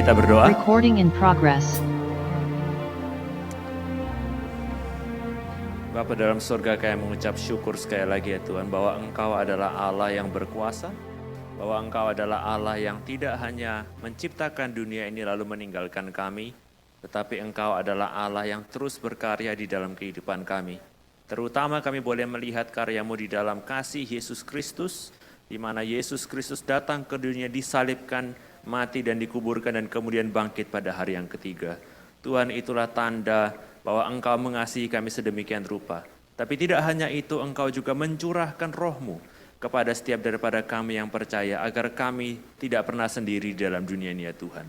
kita berdoa. Recording in progress. Bapa dalam surga, kami mengucap syukur sekali lagi ya Tuhan, bahwa Engkau adalah Allah yang berkuasa, bahwa Engkau adalah Allah yang tidak hanya menciptakan dunia ini lalu meninggalkan kami, tetapi Engkau adalah Allah yang terus berkarya di dalam kehidupan kami. Terutama kami boleh melihat karya-Mu di dalam kasih Yesus Kristus, di mana Yesus Kristus datang ke dunia, disalibkan, mati dan dikuburkan, dan kemudian bangkit pada hari yang ketiga. Tuhan, itulah tanda bahwa Engkau mengasihi kami sedemikian rupa. Tapi tidak hanya itu, Engkau juga mencurahkan roh-Mu kepada setiap daripada kami yang percaya, agar kami tidak pernah sendiri dalam dunia ini ya Tuhan.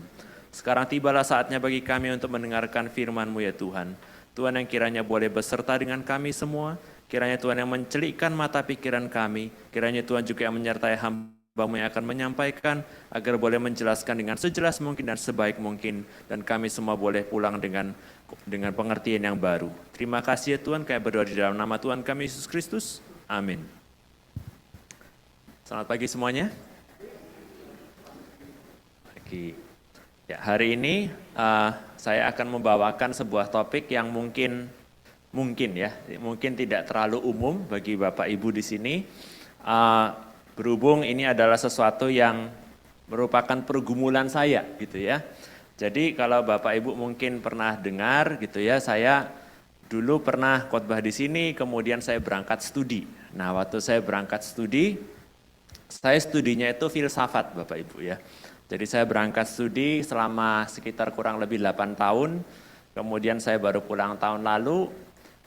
Sekarang tibalah saatnya bagi kami untuk mendengarkan firman-Mu ya Tuhan. Tuhan yang kiranya boleh beserta dengan kami semua, kiranya Tuhan yang mencelikkan mata pikiran kami, kiranya Tuhan juga yang menyertai hamba-Mu yang akan menyampaikan, agar boleh menjelaskan dengan sejelas mungkin dan sebaik mungkin, dan kami semua boleh pulang dengan pengertian yang baru. Terima kasih ya Tuhan, kami berdoa di dalam nama Tuhan kami Yesus Kristus. Amin. Selamat pagi semuanya. Ya, hari ini saya akan membawakan sebuah topik yang mungkin tidak terlalu umum bagi Bapak Ibu di sini. Berhubung ini adalah sesuatu yang merupakan pergumulan saya gitu ya. Jadi kalau Bapak Ibu mungkin pernah dengar gitu ya, saya dulu pernah khotbah di sini, kemudian saya berangkat studi. Nah, waktu saya berangkat studi, saya studinya itu filsafat Bapak Ibu ya. Jadi saya berangkat studi selama sekitar kurang lebih 8 tahun, kemudian saya baru pulang tahun lalu,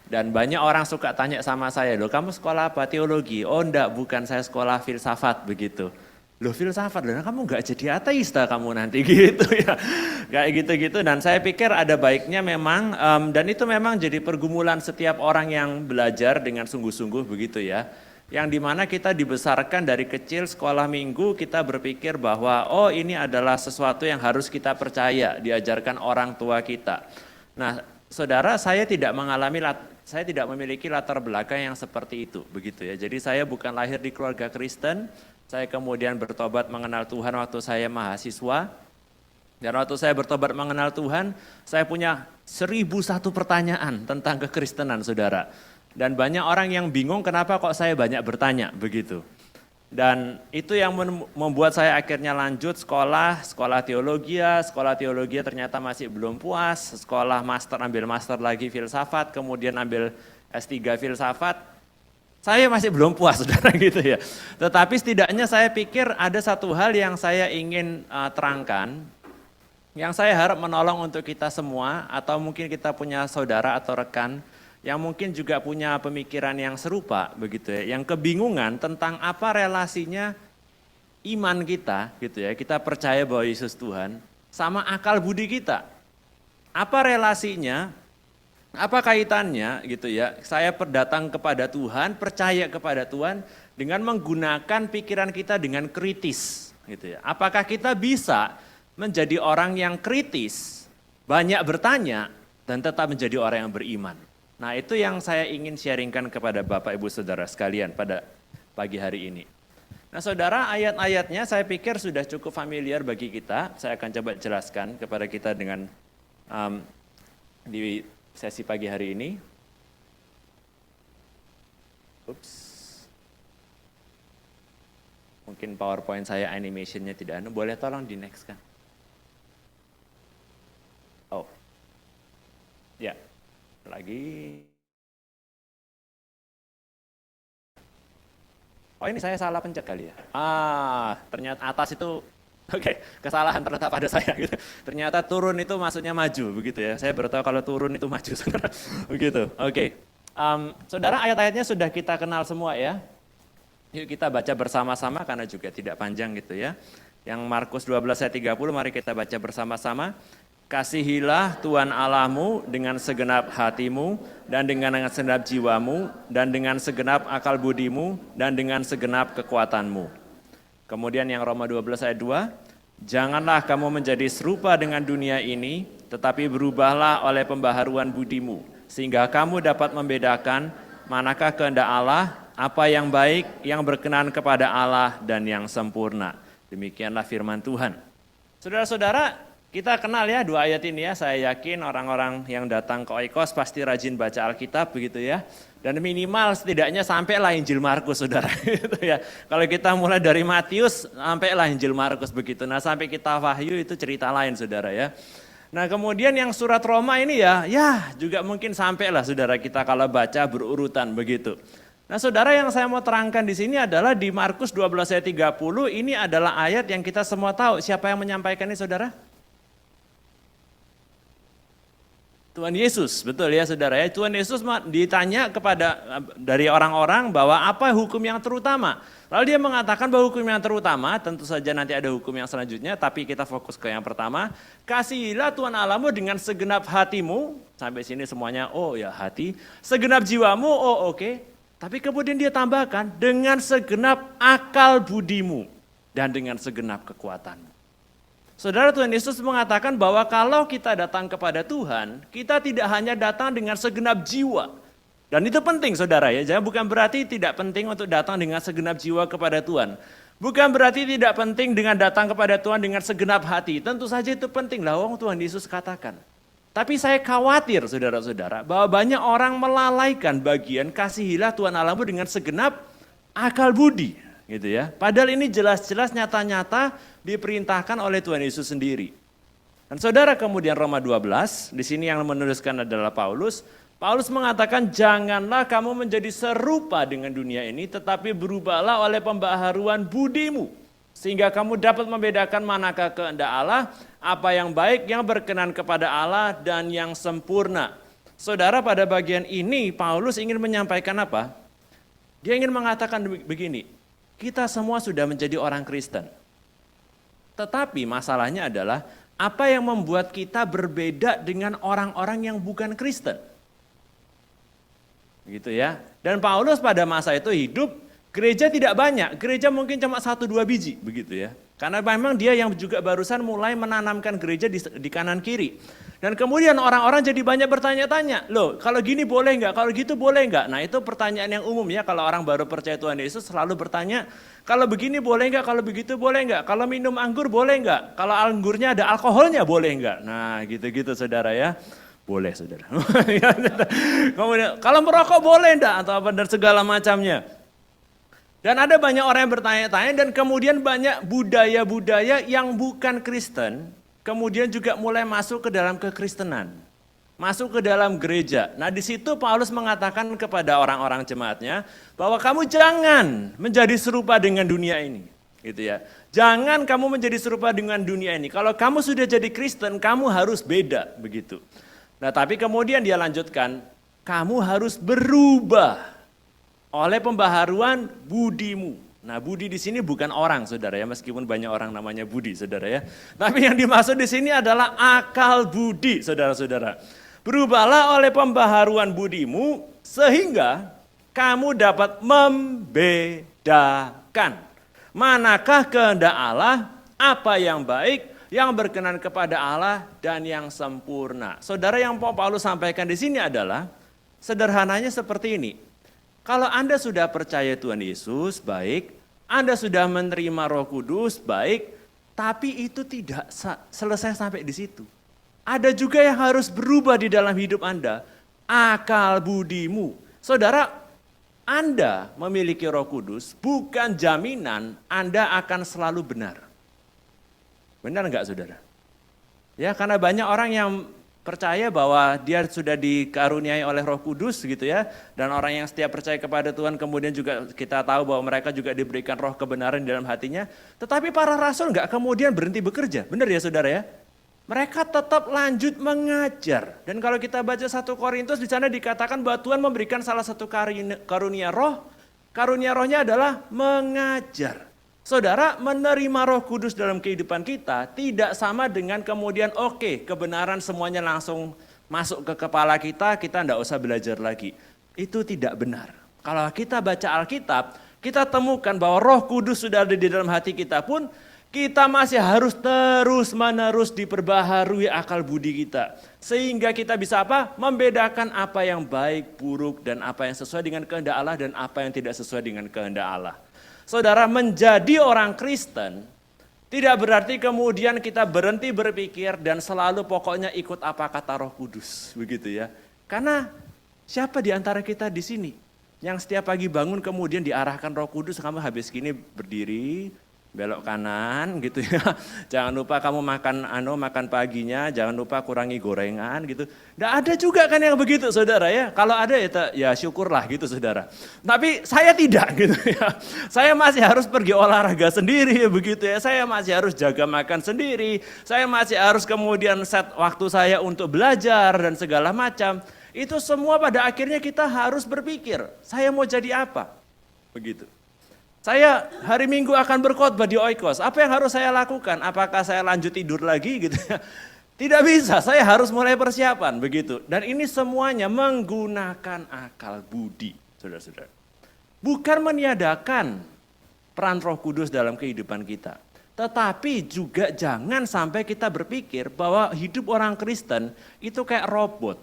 dan banyak orang suka tanya sama saya, loh kamu sekolah apa? Teologi? Oh enggak, bukan, saya sekolah filsafat begitu. Loh filsafat, loh kamu enggak jadi ateis dah kamu nanti gitu ya. Kayak gitu-gitu, dan saya pikir ada baiknya memang, dan itu memang jadi pergumulan setiap orang yang belajar dengan sungguh-sungguh begitu ya. Yang dimana kita dibesarkan dari kecil sekolah minggu, kita berpikir bahwa oh ini adalah sesuatu yang harus kita percaya, diajarkan orang tua kita. Nah saudara, saya tidak memiliki latar belakang yang seperti itu begitu ya. Jadi saya bukan lahir di keluarga Kristen, saya kemudian bertobat mengenal Tuhan waktu saya mahasiswa. Dan waktu saya bertobat mengenal Tuhan, saya punya 1001 pertanyaan tentang kekristenan saudara. Dan banyak orang yang bingung kenapa kok saya banyak bertanya begitu. Dan itu yang membuat saya akhirnya lanjut sekolah teologi. Sekolah teologi ternyata masih belum puas, sekolah master, ambil master lagi filsafat, kemudian ambil S3 filsafat. Saya masih belum puas saudara gitu ya. Tetapi setidaknya saya pikir ada satu hal yang saya ingin terangkan, yang saya harap menolong untuk kita semua, atau mungkin kita punya saudara atau rekan yang mungkin juga punya pemikiran yang serupa begitu ya, yang kebingungan tentang apa relasinya iman kita gitu ya, kita percaya bahwa Yesus Tuhan sama akal budi kita. Apa relasinya? Apa kaitannya gitu ya? Saya datang kepada Tuhan, percaya kepada Tuhan dengan menggunakan pikiran kita dengan kritis gitu ya. Apakah kita bisa menjadi orang yang kritis, banyak bertanya dan tetap menjadi orang yang beriman? Nah itu yang saya ingin sharingkan kepada Bapak Ibu Saudara sekalian pada pagi hari ini. Nah saudara, ayat-ayatnya saya pikir sudah cukup familiar bagi kita. Saya akan coba jelaskan kepada kita dengan di sesi pagi hari ini. Mungkin PowerPoint saya animationnya tidak ada, boleh tolong di next kan? Oh, ya. Lagi. Oh ini saya salah pencet kali ya. Ternyata atas itu kesalahan terletak pada saya gitu. Ternyata turun itu maksudnya maju begitu ya. Saya baru tahu kalau turun itu maju. Begitu. Saudara, ayat-ayatnya sudah kita kenal semua ya. Yuk kita baca bersama-sama karena juga tidak panjang gitu ya. Yang Markus 12 ayat 30, mari kita baca bersama-sama. Kasihilah Tuhan Allahmu dengan segenap hatimu, dan dengan segenap jiwamu, dan dengan segenap akal budimu, dan dengan segenap kekuatanmu. Kemudian yang Roma 12 ayat 2, janganlah kamu menjadi serupa dengan dunia ini, tetapi berubahlah oleh pembaharuan budimu, sehingga kamu dapat membedakan manakah kehendak Allah, apa yang baik, yang berkenan kepada Allah, dan yang sempurna. Demikianlah firman Tuhan. Saudara-saudara, Kita kenal ya dua ayat ini ya, saya yakin orang-orang yang datang ke Oikos pasti rajin baca Alkitab begitu ya. Dan minimal setidaknya sampailah Injil Markus saudara. Gitu ya. Kalau kita mulai dari Matius sampailah Injil Markus begitu. Nah sampai kita Wahyu itu cerita lain saudara ya. Nah kemudian yang surat Roma ini ya juga mungkin sampailah saudara kita kalau baca berurutan begitu. Nah saudara yang saya mau terangkan di sini adalah di Markus 12 ayat 30 ini adalah ayat yang kita semua tahu. Siapa yang menyampaikan ini saudara? Tuhan Yesus, betul ya saudara ya. Tuhan Yesus ditanya kepada dari orang-orang bahwa apa hukum yang terutama. Lalu dia mengatakan bahwa hukum yang terutama, tentu saja nanti ada hukum yang selanjutnya, tapi kita fokus ke yang pertama. Kasihilah Tuhan Allahmu dengan segenap hatimu, sampai sini semuanya oh ya hati. Segenap jiwamu, oh oke. Tapi kemudian dia tambahkan dengan segenap akal budimu dan dengan segenap kekuatanmu. Saudara, Tuhan Yesus mengatakan bahwa kalau kita datang kepada Tuhan, kita tidak hanya datang dengan segenap jiwa. Dan itu penting saudara ya, jadi bukan berarti tidak penting untuk datang dengan segenap jiwa kepada Tuhan. Bukan berarti tidak penting dengan datang kepada Tuhan dengan segenap hati. Tentu saja itu penting lah, Tuhan Yesus katakan. Tapi saya khawatir saudara-saudara bahwa banyak orang melalaikan bagian kasihilah Tuhan Allahmu dengan segenap akal budi. Gitu ya. Padahal ini jelas-jelas nyata-nyata diperintahkan oleh Tuhan Yesus sendiri. Dan saudara kemudian Roma 12, di sini yang menuliskan adalah Paulus. Paulus mengatakan janganlah kamu menjadi serupa dengan dunia ini, tetapi berubahlah oleh pembaharuan budimu. Sehingga kamu dapat membedakan manakah kehendak Allah, apa yang baik, yang berkenan kepada Allah, dan yang sempurna. Saudara pada bagian ini Paulus ingin menyampaikan apa? Dia ingin mengatakan begini. Kita semua sudah menjadi orang Kristen. Tetapi masalahnya adalah apa yang membuat kita berbeda dengan orang-orang yang bukan Kristen. Gitu ya. Dan Paulus pada masa itu hidup, gereja tidak banyak, gereja mungkin cuma 1-2 biji begitu ya. Karena memang dia yang juga barusan mulai menanamkan gereja di kanan kiri. Dan kemudian orang-orang jadi banyak bertanya-tanya, loh kalau gini boleh enggak, kalau gitu boleh enggak? Nah itu pertanyaan yang umum ya, kalau orang baru percaya Tuhan Yesus selalu bertanya, kalau begini boleh enggak, kalau begitu boleh enggak? Kalau minum anggur boleh enggak? Kalau anggurnya ada alkoholnya boleh enggak? Nah gitu-gitu saudara ya, boleh saudara. Kemudian kalau merokok boleh enggak? Atau apa dan segala macamnya. Dan ada banyak orang yang bertanya-tanya dan kemudian banyak budaya-budaya yang bukan Kristen, kemudian juga mulai masuk ke dalam kekristenan, masuk ke dalam gereja. Nah di situ Paulus mengatakan kepada orang-orang jemaatnya bahwa kamu jangan menjadi serupa dengan dunia ini, gitu ya. Jangan kamu menjadi serupa dengan dunia ini. Kalau kamu sudah jadi Kristen, kamu harus beda begitu. Nah tapi kemudian dia lanjutkan, kamu harus berubah oleh pembaharuan budimu. Nah, budi di sini bukan orang, saudara ya, meskipun banyak orang namanya budi, saudara ya. Tapi yang dimaksud di sini adalah akal budi, saudara-saudara. Berubahlah oleh pembaharuan budimu sehingga kamu dapat membedakan manakah kehendak Allah, apa yang baik, yang berkenan kepada Allah dan yang sempurna. Saudara, yang Paulus sampaikan di sini adalah sederhananya seperti ini. Kalau Anda sudah percaya Tuhan Yesus, baik. Anda sudah menerima Roh Kudus, baik. Tapi itu tidak selesai sampai di situ. Ada juga yang harus berubah di dalam hidup Anda. Akal budimu. Saudara, Anda memiliki Roh Kudus bukan jaminan Anda akan selalu benar. Benar enggak saudara? Ya, karena banyak orang yang percaya bahwa dia sudah dikaruniai oleh Roh Kudus gitu ya. Dan orang yang setia percaya kepada Tuhan kemudian juga kita tahu bahwa mereka juga diberikan roh kebenaran di dalam hatinya. Tetapi para rasul enggak kemudian berhenti bekerja. Benar ya saudara ya? Mereka tetap lanjut mengajar. Dan kalau kita baca 1 Korintus di sana dikatakan bahwa Tuhan memberikan salah satu karunia roh. Karunia rohnya adalah mengajar. Saudara, menerima Roh Kudus dalam kehidupan kita tidak sama dengan kemudian kebenaran semuanya langsung masuk ke kepala kita enggak usah belajar lagi. Itu tidak benar. Kalau kita baca Alkitab, kita temukan bahwa Roh Kudus sudah ada di dalam hati kita pun, kita masih harus terus-menerus diperbaharui akal budi kita. Sehingga kita bisa apa? Membedakan apa yang baik, buruk, dan apa yang sesuai dengan kehendak Allah dan apa yang tidak sesuai dengan kehendak Allah. Saudara, menjadi orang Kristen Tidak berarti kemudian kita berhenti berpikir dan selalu pokoknya ikut apa kata Roh Kudus, begitu ya. Karena siapa di antara kita di sini yang setiap pagi bangun kemudian diarahkan Roh Kudus, kamu habis gini berdiri, belok kanan gitu ya. Jangan lupa kamu makan paginya, jangan lupa kurangi gorengan gitu. Nggak ada juga kan yang begitu saudara ya. Kalau ada ya syukurlah gitu saudara. Tapi saya tidak gitu ya. Saya masih harus pergi olahraga sendiri begitu ya. Saya masih harus jaga makan sendiri. Saya masih harus kemudian set waktu saya untuk belajar dan segala macam. Itu semua pada akhirnya kita harus berpikir, saya mau jadi apa? Begitu. Saya hari Minggu akan berkhotbah di Oikos. Apa yang harus saya lakukan? Apakah saya lanjut tidur lagi gitu ya? Tidak bisa, saya harus mulai persiapan begitu. Dan ini semuanya menggunakan akal budi, saudara-saudara. Bukan meniadakan peran Roh Kudus dalam kehidupan kita. Tetapi juga jangan sampai kita berpikir bahwa hidup orang Kristen itu kayak robot.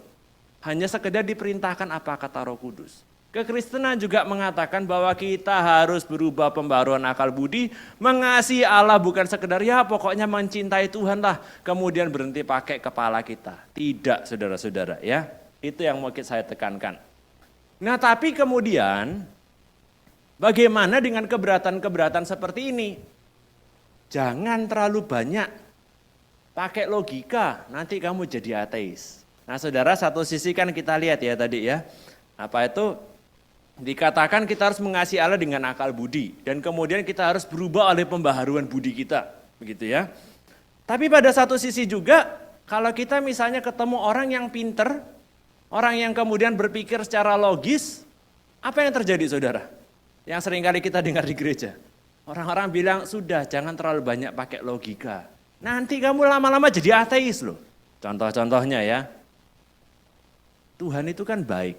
Hanya sekedar diperintahkan apa kata Roh Kudus. Kekristenan juga mengatakan bahwa kita harus berubah pembaruan akal budi, mengasihi Allah bukan sekedar ya pokoknya mencintai Tuhan lah, kemudian berhenti pakai kepala kita. Tidak saudara-saudara ya, itu yang mau saya tekankan. Nah tapi kemudian bagaimana dengan keberatan-keberatan seperti ini? Jangan terlalu banyak pakai logika, nanti kamu jadi ateis. Nah saudara, satu sisi kan kita lihat ya tadi ya, apa itu? Dikatakan kita harus mengasihi Allah dengan akal budi dan kemudian kita harus berubah oleh pembaharuan budi kita, begitu ya. Tapi pada satu sisi juga kalau kita misalnya ketemu orang yang pinter, orang yang kemudian berpikir secara logis, apa yang terjadi saudara? Yang seringkali kita dengar di gereja. Orang-orang bilang sudah jangan terlalu banyak pakai logika. Nanti kamu lama-lama jadi ateis loh. Contoh-contohnya ya. Tuhan itu kan baik.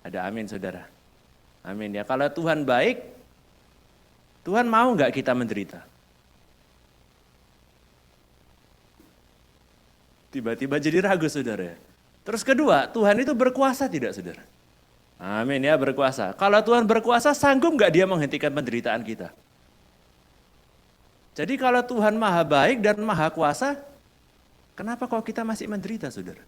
Ada amin saudara. Amin ya. Kalau Tuhan baik, Tuhan mau nggak kita menderita? Tiba-tiba jadi ragu saudara. Terus kedua, Tuhan itu berkuasa tidak saudara? Amin ya, berkuasa. Kalau Tuhan berkuasa, sanggup nggak dia menghentikan penderitaan kita? Jadi kalau Tuhan maha baik dan maha kuasa, kenapa kok kita masih menderita saudara?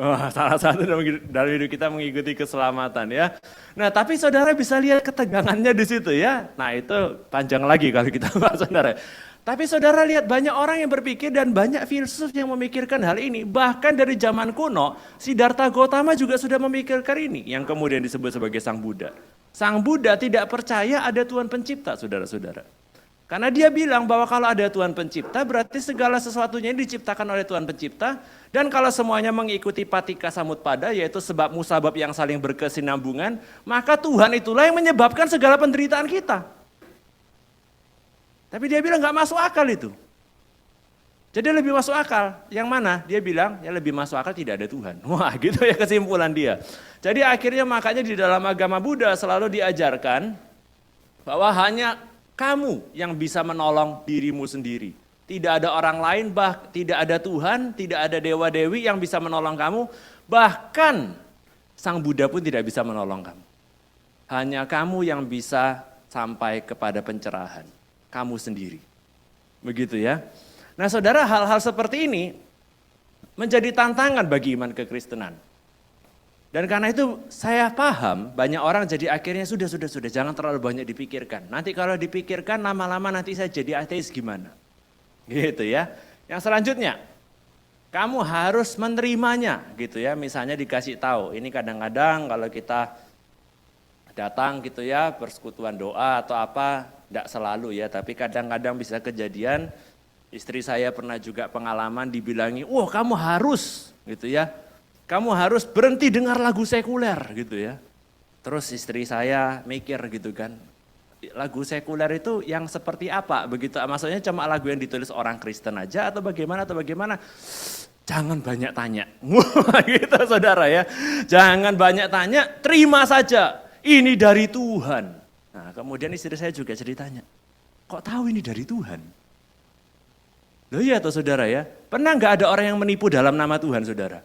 Oh, salah satu dalam hidup kita mengikuti keselamatan ya. Nah tapi saudara bisa lihat ketegangannya di situ ya. Nah itu panjang lagi kalau kita bahas saudara. Tapi saudara lihat banyak orang yang berpikir dan banyak filsuf yang memikirkan hal ini. Bahkan dari zaman kuno, Siddhartha Gautama juga sudah memikirkan ini. Yang kemudian disebut sebagai Sang Buddha. Sang Buddha tidak percaya ada Tuhan pencipta saudara-saudara. Karena dia bilang bahwa kalau ada Tuhan pencipta berarti segala sesuatunya ini diciptakan oleh Tuhan pencipta. Dan kalau semuanya mengikuti patika samutpada yaitu sebab musabab yang saling berkesinambungan. Maka Tuhan itulah yang menyebabkan segala penderitaan kita. Tapi dia bilang gak masuk akal itu. Jadi lebih masuk akal. Yang mana? Dia bilang ya lebih masuk akal tidak ada Tuhan. Wah gitu ya kesimpulan dia. Jadi akhirnya makanya di dalam agama Buddha selalu diajarkan bahwa hanya kamu yang bisa menolong dirimu sendiri. Tidak ada orang lain, tidak ada Tuhan, tidak ada dewa-dewi yang bisa menolong kamu. Bahkan Sang Buddha pun tidak bisa menolong kamu. Hanya kamu yang bisa sampai kepada pencerahan. Kamu sendiri. Begitu ya. Nah saudara, hal-hal seperti ini menjadi tantangan bagi iman kekristenan. Dan karena itu saya paham banyak orang jadi akhirnya sudah jangan terlalu banyak dipikirkan. Nanti kalau dipikirkan lama-lama nanti saya jadi ateis gimana? Gitu ya. Yang selanjutnya, kamu harus menerimanya gitu ya. Misalnya dikasih tahu, ini kadang-kadang kalau kita datang gitu ya, persekutuan doa atau apa, tidak selalu ya, tapi kadang-kadang bisa kejadian istri saya pernah juga pengalaman dibilangi, "Wah, kamu harus," gitu ya. "Kamu harus berhenti dengar lagu sekuler," gitu ya. Terus istri saya mikir gitu kan, lagu sekuler itu yang seperti apa? Begitu, maksudnya cuma lagu yang ditulis orang Kristen aja atau bagaimana? Jangan banyak tanya. Gitu saudara ya. Jangan banyak tanya, terima saja. Ini dari Tuhan. Nah kemudian istri saya juga ceritanya, kok tahu ini dari Tuhan? Loh iya toh saudara ya, pernah nggak ada orang yang menipu dalam nama Tuhan saudara?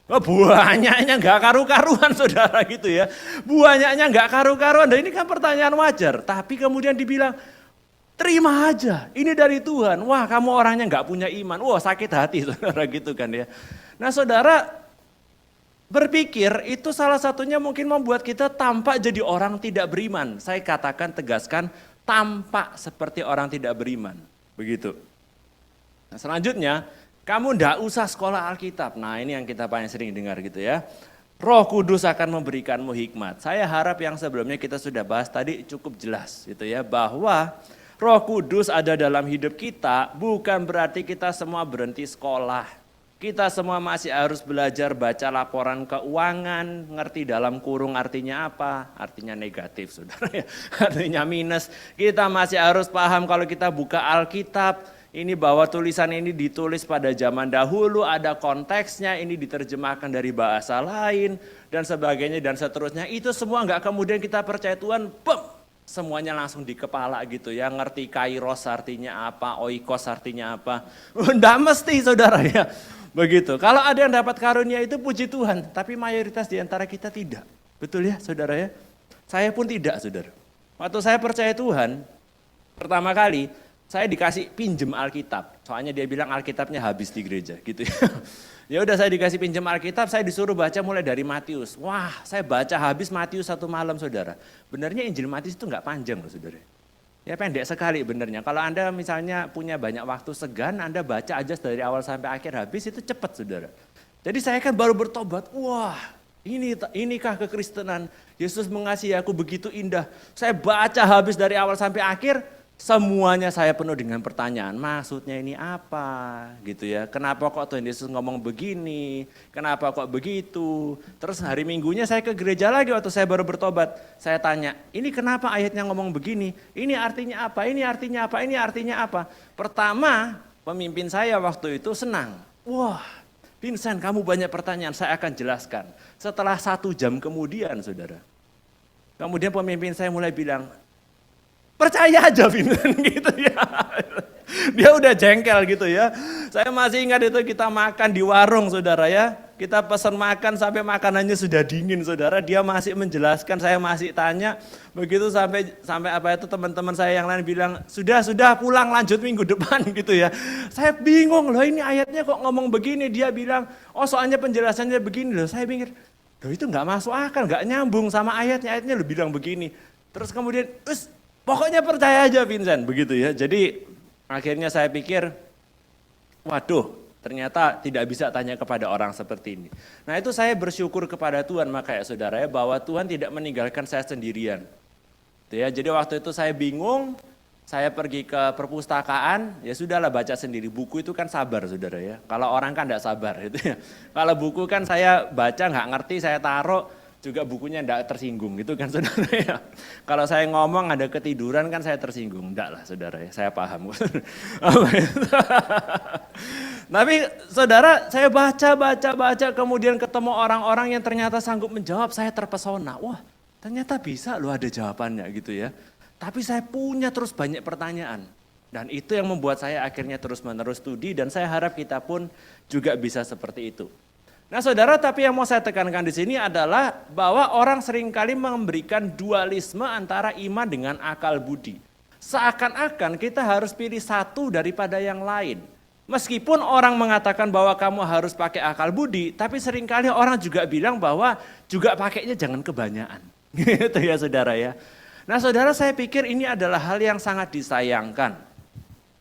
Oh, banyaknya nggak karu-karuan saudara gitu ya. Banyaknya nggak karu-karuan. Dan ini kan pertanyaan wajar. Tapi kemudian dibilang, terima aja, ini dari Tuhan. Wah, kamu orangnya nggak punya iman. Wah, sakit hati saudara gitu kan ya. Nah saudara berpikir itu salah satunya mungkin membuat kita tampak jadi orang tidak beriman. Saya katakan, tegaskan, tampak seperti orang tidak beriman. Begitu. Nah selanjutnya, kamu ndak usah sekolah Alkitab. Nah ini yang kita paling sering dengar gitu ya. Roh Kudus akan memberikanmu hikmat. Saya harap yang sebelumnya kita sudah bahas tadi cukup jelas gitu ya. Bahwa Roh Kudus ada dalam hidup kita bukan berarti kita semua berhenti sekolah. Kita semua masih harus belajar baca laporan keuangan, ngerti dalam kurung artinya apa, artinya negatif saudara ya, artinya minus. Kita masih harus paham kalau kita buka Alkitab, ini bahwa tulisan ini ditulis pada zaman dahulu, ada konteksnya, ini diterjemahkan dari bahasa lain, dan sebagainya dan seterusnya. Itu semua enggak kemudian kita percaya Tuhan, semuanya langsung di kepala gitu ya, ngerti kairos artinya apa, oikos artinya apa. Enggak mesti saudara ya, begitu. Kalau ada yang dapat karunia itu puji Tuhan, tapi mayoritas di antara kita tidak. Betul ya saudara ya? Saya pun tidak saudara. Waktu saya percaya Tuhan, pertama kali saya dikasih pinjem Alkitab. Soalnya dia bilang Alkitabnya habis di gereja gitu ya. Ya udah saya dikasih pinjam Alkitab, saya disuruh baca mulai dari Matius. Wah, saya baca habis Matius 1 malam saudara. Benarnya Injil Matius itu enggak panjang loh saudara. Ya pendek sekali benernya. Kalau Anda misalnya punya banyak waktu segan, Anda baca aja dari awal sampai akhir habis itu cepat saudara. Jadi saya kan baru bertobat, wah inikah kekristenan. Yesus mengasihi aku begitu indah. Saya baca habis dari awal sampai akhir, semuanya saya penuh dengan pertanyaan, maksudnya ini apa gitu ya, kenapa kok Tuhan Yesus ngomong begini, kenapa kok begitu. Terus hari Minggunya saya ke gereja lagi waktu saya baru bertobat, saya tanya, ini kenapa ayatnya ngomong begini, ini artinya apa, ini artinya apa, ini artinya apa. Pertama pemimpin saya waktu itu senang, wah Vincent kamu banyak pertanyaan, saya akan jelaskan. Setelah 1 jam kemudian saudara, kemudian pemimpin saya mulai bilang, percaya aja Vincent gitu ya. Dia udah jengkel gitu ya. Saya masih ingat itu kita makan di warung saudara ya. Kita pesan makan sampai makanannya sudah dingin saudara. Dia masih menjelaskan, saya masih tanya. Begitu sampai apa itu teman-teman saya yang lain bilang, sudah pulang lanjut minggu depan gitu ya. Saya bingung loh ini ayatnya kok ngomong begini. Dia bilang, oh soalnya penjelasannya begini loh. Saya pikir, loh itu gak masuk akal, gak nyambung sama ayatnya lo bilang begini. Terus kemudian, pokoknya percaya aja Vincent, begitu ya. Jadi akhirnya saya pikir, waduh ternyata tidak bisa tanya kepada orang seperti ini. Nah itu saya bersyukur kepada Tuhan makanya saudara ya, bahwa Tuhan tidak meninggalkan saya sendirian. Ya, jadi waktu itu saya bingung, saya pergi ke perpustakaan, ya sudahlah baca sendiri. Buku itu kan sabar saudara ya, kalau orang kan tidak sabar gitu ya. Kalau buku kan saya baca nggak ngerti, saya taruh, juga bukunya enggak tersinggung gitu kan saudara ya. Kalau saya ngomong ada ketiduran kan saya tersinggung, enggak lah saudara ya, saya paham. Tapi saudara saya baca kemudian ketemu orang-orang yang ternyata sanggup menjawab, saya terpesona. Wah ternyata bisa loh ada jawabannya gitu ya. Tapi saya punya terus banyak pertanyaan. Dan itu yang membuat saya akhirnya terus menerus studi dan saya harap kita pun juga bisa seperti itu. Nah saudara, tapi yang mau saya tekankan di sini adalah bahwa orang seringkali memberikan dualisme antara iman dengan akal budi. Seakan-akan kita harus pilih satu daripada yang lain. Meskipun orang mengatakan bahwa kamu harus pakai akal budi, tapi seringkali orang juga bilang bahwa juga pakainya jangan kebanyakan. Gitu ya saudara ya. Nah saudara, saya pikir ini adalah hal yang sangat disayangkan.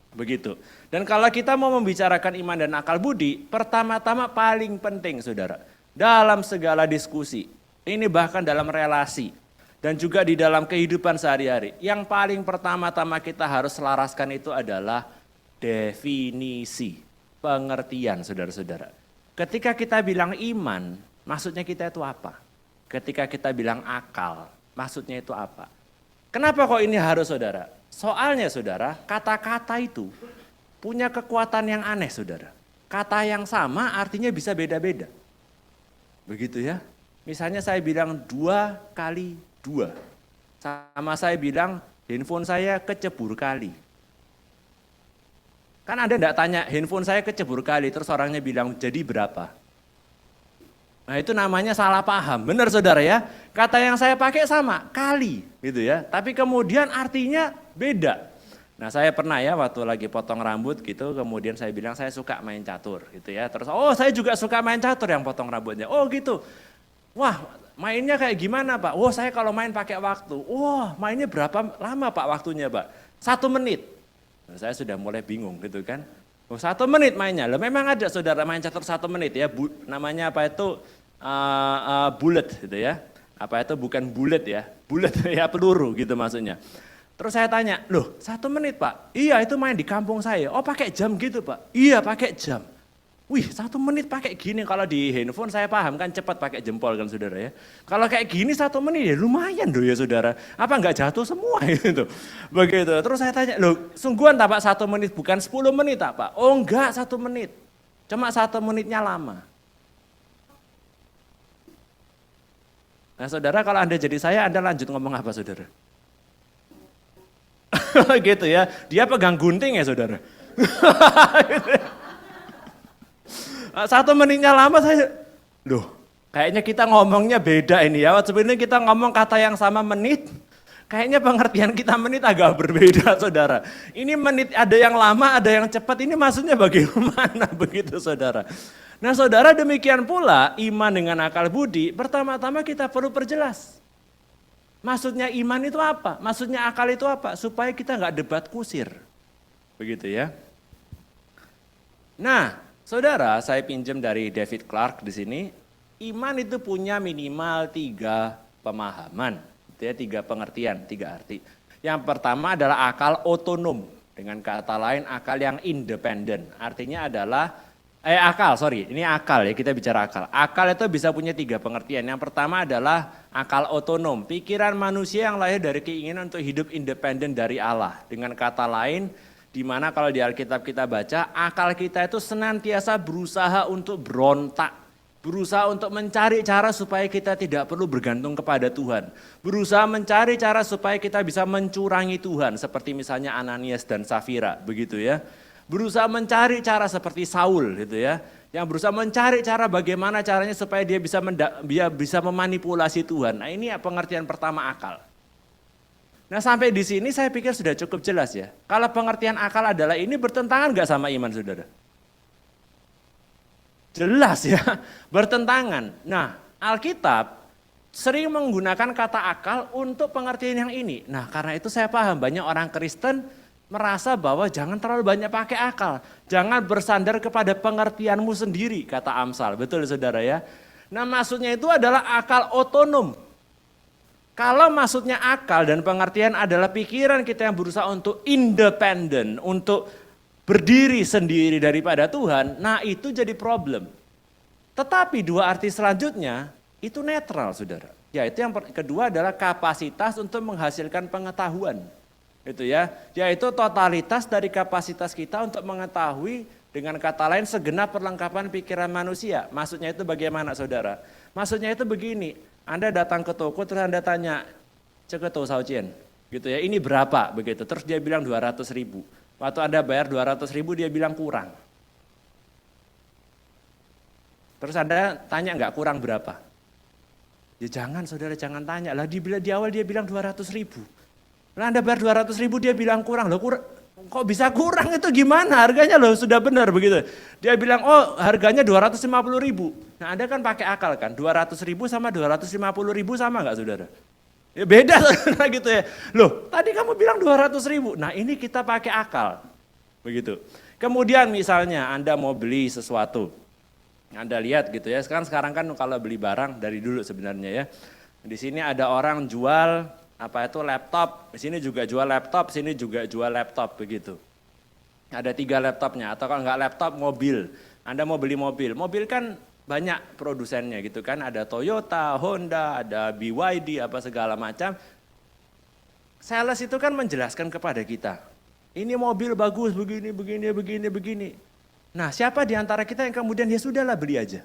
Begitu. Dan kalau kita mau membicarakan iman dan akal budi, pertama-tama paling penting saudara, dalam segala diskusi, ini bahkan dalam relasi, dan juga di dalam kehidupan sehari-hari, yang paling pertama-tama kita harus selaraskan itu adalah definisi, pengertian saudara-saudara. Ketika kita bilang iman, maksudnya kita itu apa? Ketika kita bilang akal, maksudnya itu apa? Kenapa kok ini harus saudara? Soalnya saudara, kata-kata itu punya kekuatan yang aneh saudara. Kata yang sama artinya bisa beda-beda. Begitu ya. Misalnya saya bilang 2 kali 2. Sama saya bilang handphone saya kecebur kali. Kan Anda enggak tanya handphone saya kecebur kali terus orangnya bilang jadi berapa? Nah itu namanya salah paham, benar saudara ya. Kata yang saya pakai sama, kali gitu ya. Tapi kemudian artinya beda. Nah saya pernah ya waktu lagi potong rambut gitu, kemudian saya bilang saya suka main catur gitu ya. Terus oh saya juga suka main catur yang potong rambutnya. Oh gitu, wah mainnya kayak gimana Pak? Oh saya kalau main pakai waktu. Wah mainnya berapa lama Pak waktunya Pak? 1 menit. Nah, saya sudah mulai bingung gitu kan. Oh 1 menit mainnya, loh memang ada saudara main catur 1 menit ya, namanya apa itu bullet gitu ya. Apa itu bukan bullet ya, bullet ya peluru gitu maksudnya. Terus saya tanya, loh 1 menit Pak? Iya itu main di kampung saya. Oh pakai jam gitu Pak? Iya pakai jam. Wih 1 menit pakai gini, kalau di handphone saya paham kan cepat pakai jempol kan saudara ya. Kalau kayak gini 1 menit ya lumayan loh ya saudara. Apa enggak jatuh semua gitu. Begitu, terus saya tanya, loh sungguhan tak Pak 1 menit bukan 10 menit tak Pak? Oh enggak 1 menit, cuma 1 menitnya lama. Nah saudara kalau Anda jadi saya, Anda lanjut ngomong apa saudara? Gitu ya, dia pegang gunting ya saudara. 1 menitnya lama saya, loh kayaknya kita ngomongnya beda ini ya. Sebenarnya kita ngomong kata yang sama menit, kayaknya pengertian kita menit agak berbeda saudara. Ini menit ada yang lama, ada yang cepat, ini maksudnya bagaimana begitu saudara. Nah saudara demikian pula iman dengan akal budi, pertama-tama kita perlu perjelas. Maksudnya iman itu apa? Maksudnya akal itu apa? Supaya kita nggak debat kusir. Begitu ya. Nah, saudara, saya pinjam dari David Clark di sini. Iman itu punya minimal 3 pemahaman, itu ya, 3 pengertian, 3 arti. Yang pertama adalah akal otonom, dengan kata lain akal yang independen. Artinya adalah ini akal ya, kita bicara akal. Akal itu bisa punya 3 pengertian. Yang pertama adalah akal otonom, pikiran manusia yang lahir dari keinginan untuk hidup independen dari Allah. Dengan kata lain, di mana kalau di Alkitab kita baca, akal kita itu senantiasa berusaha untuk berontak, berusaha untuk mencari cara supaya kita tidak perlu bergantung kepada Tuhan, berusaha mencari cara supaya kita bisa mencurangi Tuhan, seperti misalnya Ananias dan Safira, begitu ya. Berusaha mencari cara seperti Saul gitu ya, yang berusaha mencari cara bagaimana caranya supaya dia bisa memanipulasi Tuhan. Nah ini pengertian pertama akal. Nah sampai di sini saya pikir sudah cukup jelas ya. Kalau pengertian akal adalah ini bertentangan nggak sama iman saudara? Jelas ya, bertentangan. Nah Alkitab sering menggunakan kata akal untuk pengertian yang ini. Nah karena itu saya paham banyak orang Kristen merasa bahwa jangan terlalu banyak pakai akal. Jangan bersandar kepada pengertianmu sendiri, kata Amsal. Betul saudara ya. Nah maksudnya itu adalah akal otonom. Kalau maksudnya akal dan pengertian adalah pikiran kita yang berusaha untuk independen, untuk berdiri sendiri daripada Tuhan, nah itu jadi problem. Tetapi 2 arti selanjutnya itu netral saudara. Yaitu yang kedua adalah kapasitas untuk menghasilkan pengetahuan. Itu ya, yaitu totalitas dari kapasitas kita untuk mengetahui, dengan kata lain segenap perlengkapan pikiran manusia. Maksudnya itu bagaimana saudara? Maksudnya itu begini, Anda datang ke toko terus Anda tanya, ceketo saucian, gitu ya, ini berapa begitu, terus dia bilang 200.000. Waktu Anda bayar 200.000 dia bilang kurang. Terus Anda tanya enggak kurang berapa? Ya jangan saudara, jangan tanya, lah di awal dia bilang 200.000. Nah Anda bayar 200.000 dia bilang kurang, loh kok bisa kurang itu gimana, harganya loh sudah benar begitu. Dia bilang oh harganya 250.000. Nah Anda kan pakai akal kan, 200.000 sama 250.000 sama enggak saudara? Ya beda saudara gitu ya. Loh tadi kamu bilang 200.000, nah ini kita pakai akal. Begitu. Kemudian misalnya Anda mau beli sesuatu, Anda lihat gitu ya, sekarang kan kalau beli barang dari dulu sebenarnya ya. Di sini ada orang jual apa itu laptop, di sini juga jual laptop, sini juga jual laptop begitu. Ada 3 laptopnya, atau kalau enggak laptop mobil. Anda mau beli mobil, mobil kan banyak produsennya gitu kan, ada Toyota, Honda, ada BYD, apa segala macam. Sales itu kan menjelaskan kepada kita, ini mobil bagus begini, begini, begini, begini. Nah siapa di antara kita yang kemudian ya sudahlah beli aja?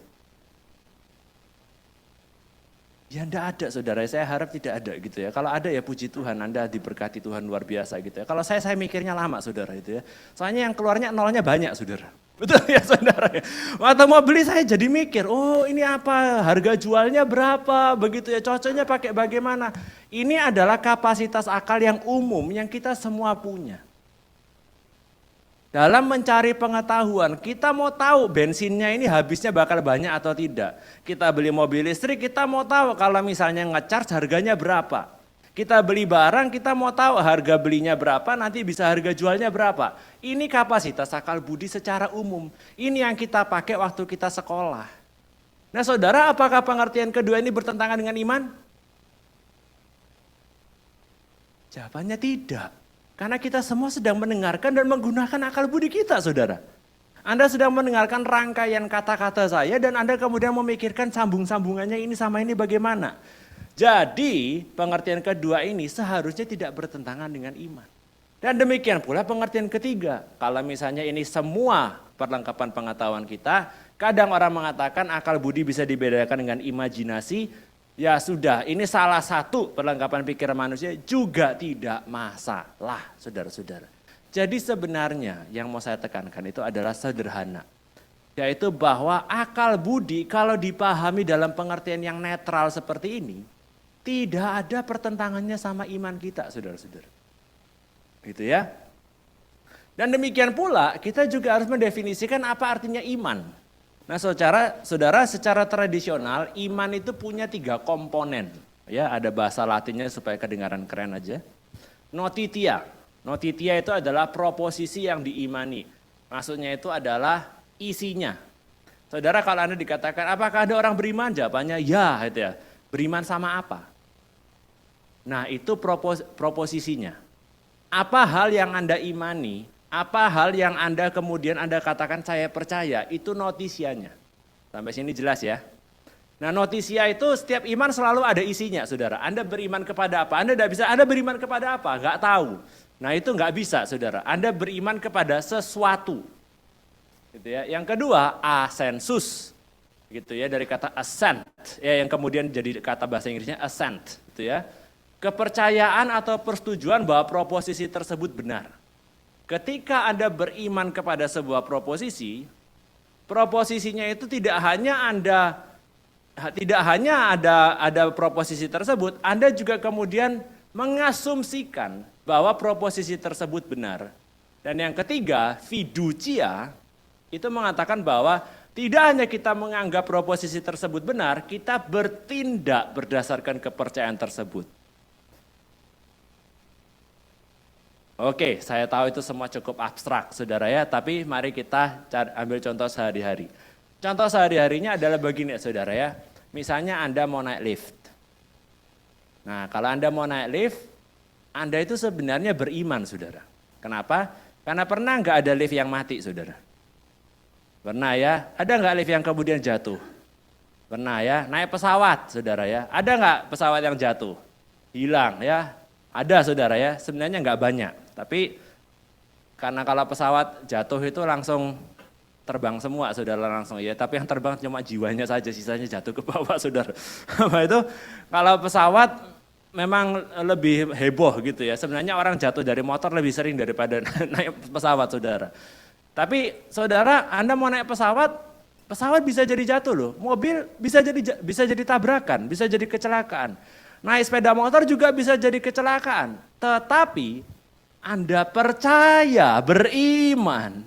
Ya enggak ada saudara, saya harap tidak ada gitu ya. Kalau ada ya puji Tuhan, Anda diberkati Tuhan luar biasa gitu ya. Kalau saya mikirnya lama saudara itu ya. Soalnya yang keluarnya nolnya banyak saudara. Betul ya saudara ya. Waktu mau beli saya jadi mikir, oh ini apa, harga jualnya berapa, begitu ya, cocoknya pakai bagaimana. Ini adalah kapasitas akal yang umum yang kita semua punya. Dalam mencari pengetahuan, kita mau tahu bensinnya ini habisnya bakal banyak atau tidak. Kita beli mobil listrik, kita mau tahu kalau misalnya nge-charge harganya berapa. Kita beli barang, kita mau tahu harga belinya berapa, nanti bisa harga jualnya berapa. Ini kapasitas akal budi secara umum. Ini yang kita pakai waktu kita sekolah. Nah saudara, apakah pengertian kedua ini bertentangan dengan iman? Jawabannya tidak. Karena kita semua sedang mendengarkan dan menggunakan akal budi kita, saudara. Anda sedang mendengarkan rangkaian kata-kata saya dan Anda kemudian memikirkan sambung-sambungannya ini sama ini bagaimana. Jadi pengertian kedua ini seharusnya tidak bertentangan dengan iman. Dan demikian pula pengertian ketiga. Kalau misalnya ini semua perlengkapan pengetahuan kita, kadang orang mengatakan akal budi bisa dibedakan dengan imajinasi. Ya sudah, ini salah satu perlengkapan pikiran manusia juga tidak masalah, saudara-saudara. Jadi sebenarnya yang mau saya tekankan itu adalah sederhana. Yaitu bahwa akal budi kalau dipahami dalam pengertian yang netral seperti ini, tidak ada pertentangannya sama iman kita, saudara-saudara. Gitu ya. Dan demikian pula kita juga harus mendefinisikan apa artinya iman. Nah saudara secara tradisional iman itu punya 3 komponen. Ya, ada bahasa latinnya supaya kedengaran keren aja. Notitia. Notitia itu adalah proposisi yang diimani. Maksudnya itu adalah isinya. Saudara kalau Anda dikatakan apakah ada orang beriman? Jawabannya ya, gitu ya. Beriman sama apa? Nah itu proposisinya. Apa hal yang Anda imani? Apa hal yang Anda kemudian Anda katakan saya percaya, itu notisianya. Sampai sini jelas ya. Nah notisia itu setiap iman selalu ada isinya saudara. Anda beriman kepada apa? Anda tidak bisa, Anda beriman kepada apa? Enggak tahu. Nah itu enggak bisa saudara. Anda beriman kepada sesuatu. Gitu ya. Yang kedua asensus. Gitu ya, dari kata assent. Ya, yang kemudian jadi kata bahasa Inggrisnya assent. Gitu ya. Kepercayaan atau persetujuan bahwa proposisi tersebut benar. Ketika Anda beriman kepada sebuah proposisi, proposisinya itu tidak hanya ada proposisi tersebut, Anda juga kemudian mengasumsikan bahwa proposisi tersebut benar. Dan yang ketiga, fiducia, itu mengatakan bahwa tidak hanya kita menganggap proposisi tersebut benar, kita bertindak berdasarkan kepercayaan tersebut. Oke, saya tahu itu semua cukup abstrak, saudara ya. Tapi mari kita ambil contoh sehari-hari. Contoh sehari-harinya adalah begini, saudara ya. Misalnya Anda mau naik lift. Nah, kalau Anda mau naik lift, Anda itu sebenarnya beriman, saudara. Kenapa? Karena pernah nggak ada lift yang mati, saudara? Pernah ya. Ada nggak lift yang kemudian jatuh? Pernah ya. Naik pesawat, saudara ya. Ada nggak pesawat yang jatuh? Hilang ya. Ada, saudara ya. Sebenarnya nggak banyak. Tapi karena kalau pesawat jatuh itu langsung terbang semua, saudara langsung ya. Tapi yang terbang cuma jiwanya saja, sisanya jatuh ke bawah, saudara. Itu kalau pesawat memang lebih heboh gitu ya. Sebenarnya orang jatuh dari motor lebih sering daripada naik pesawat, saudara. Tapi saudara, Anda mau naik pesawat, pesawat bisa jadi jatuh loh. Mobil bisa jadi tabrakan, bisa jadi kecelakaan. Naik sepeda motor juga bisa jadi kecelakaan. Tetapi Anda percaya, beriman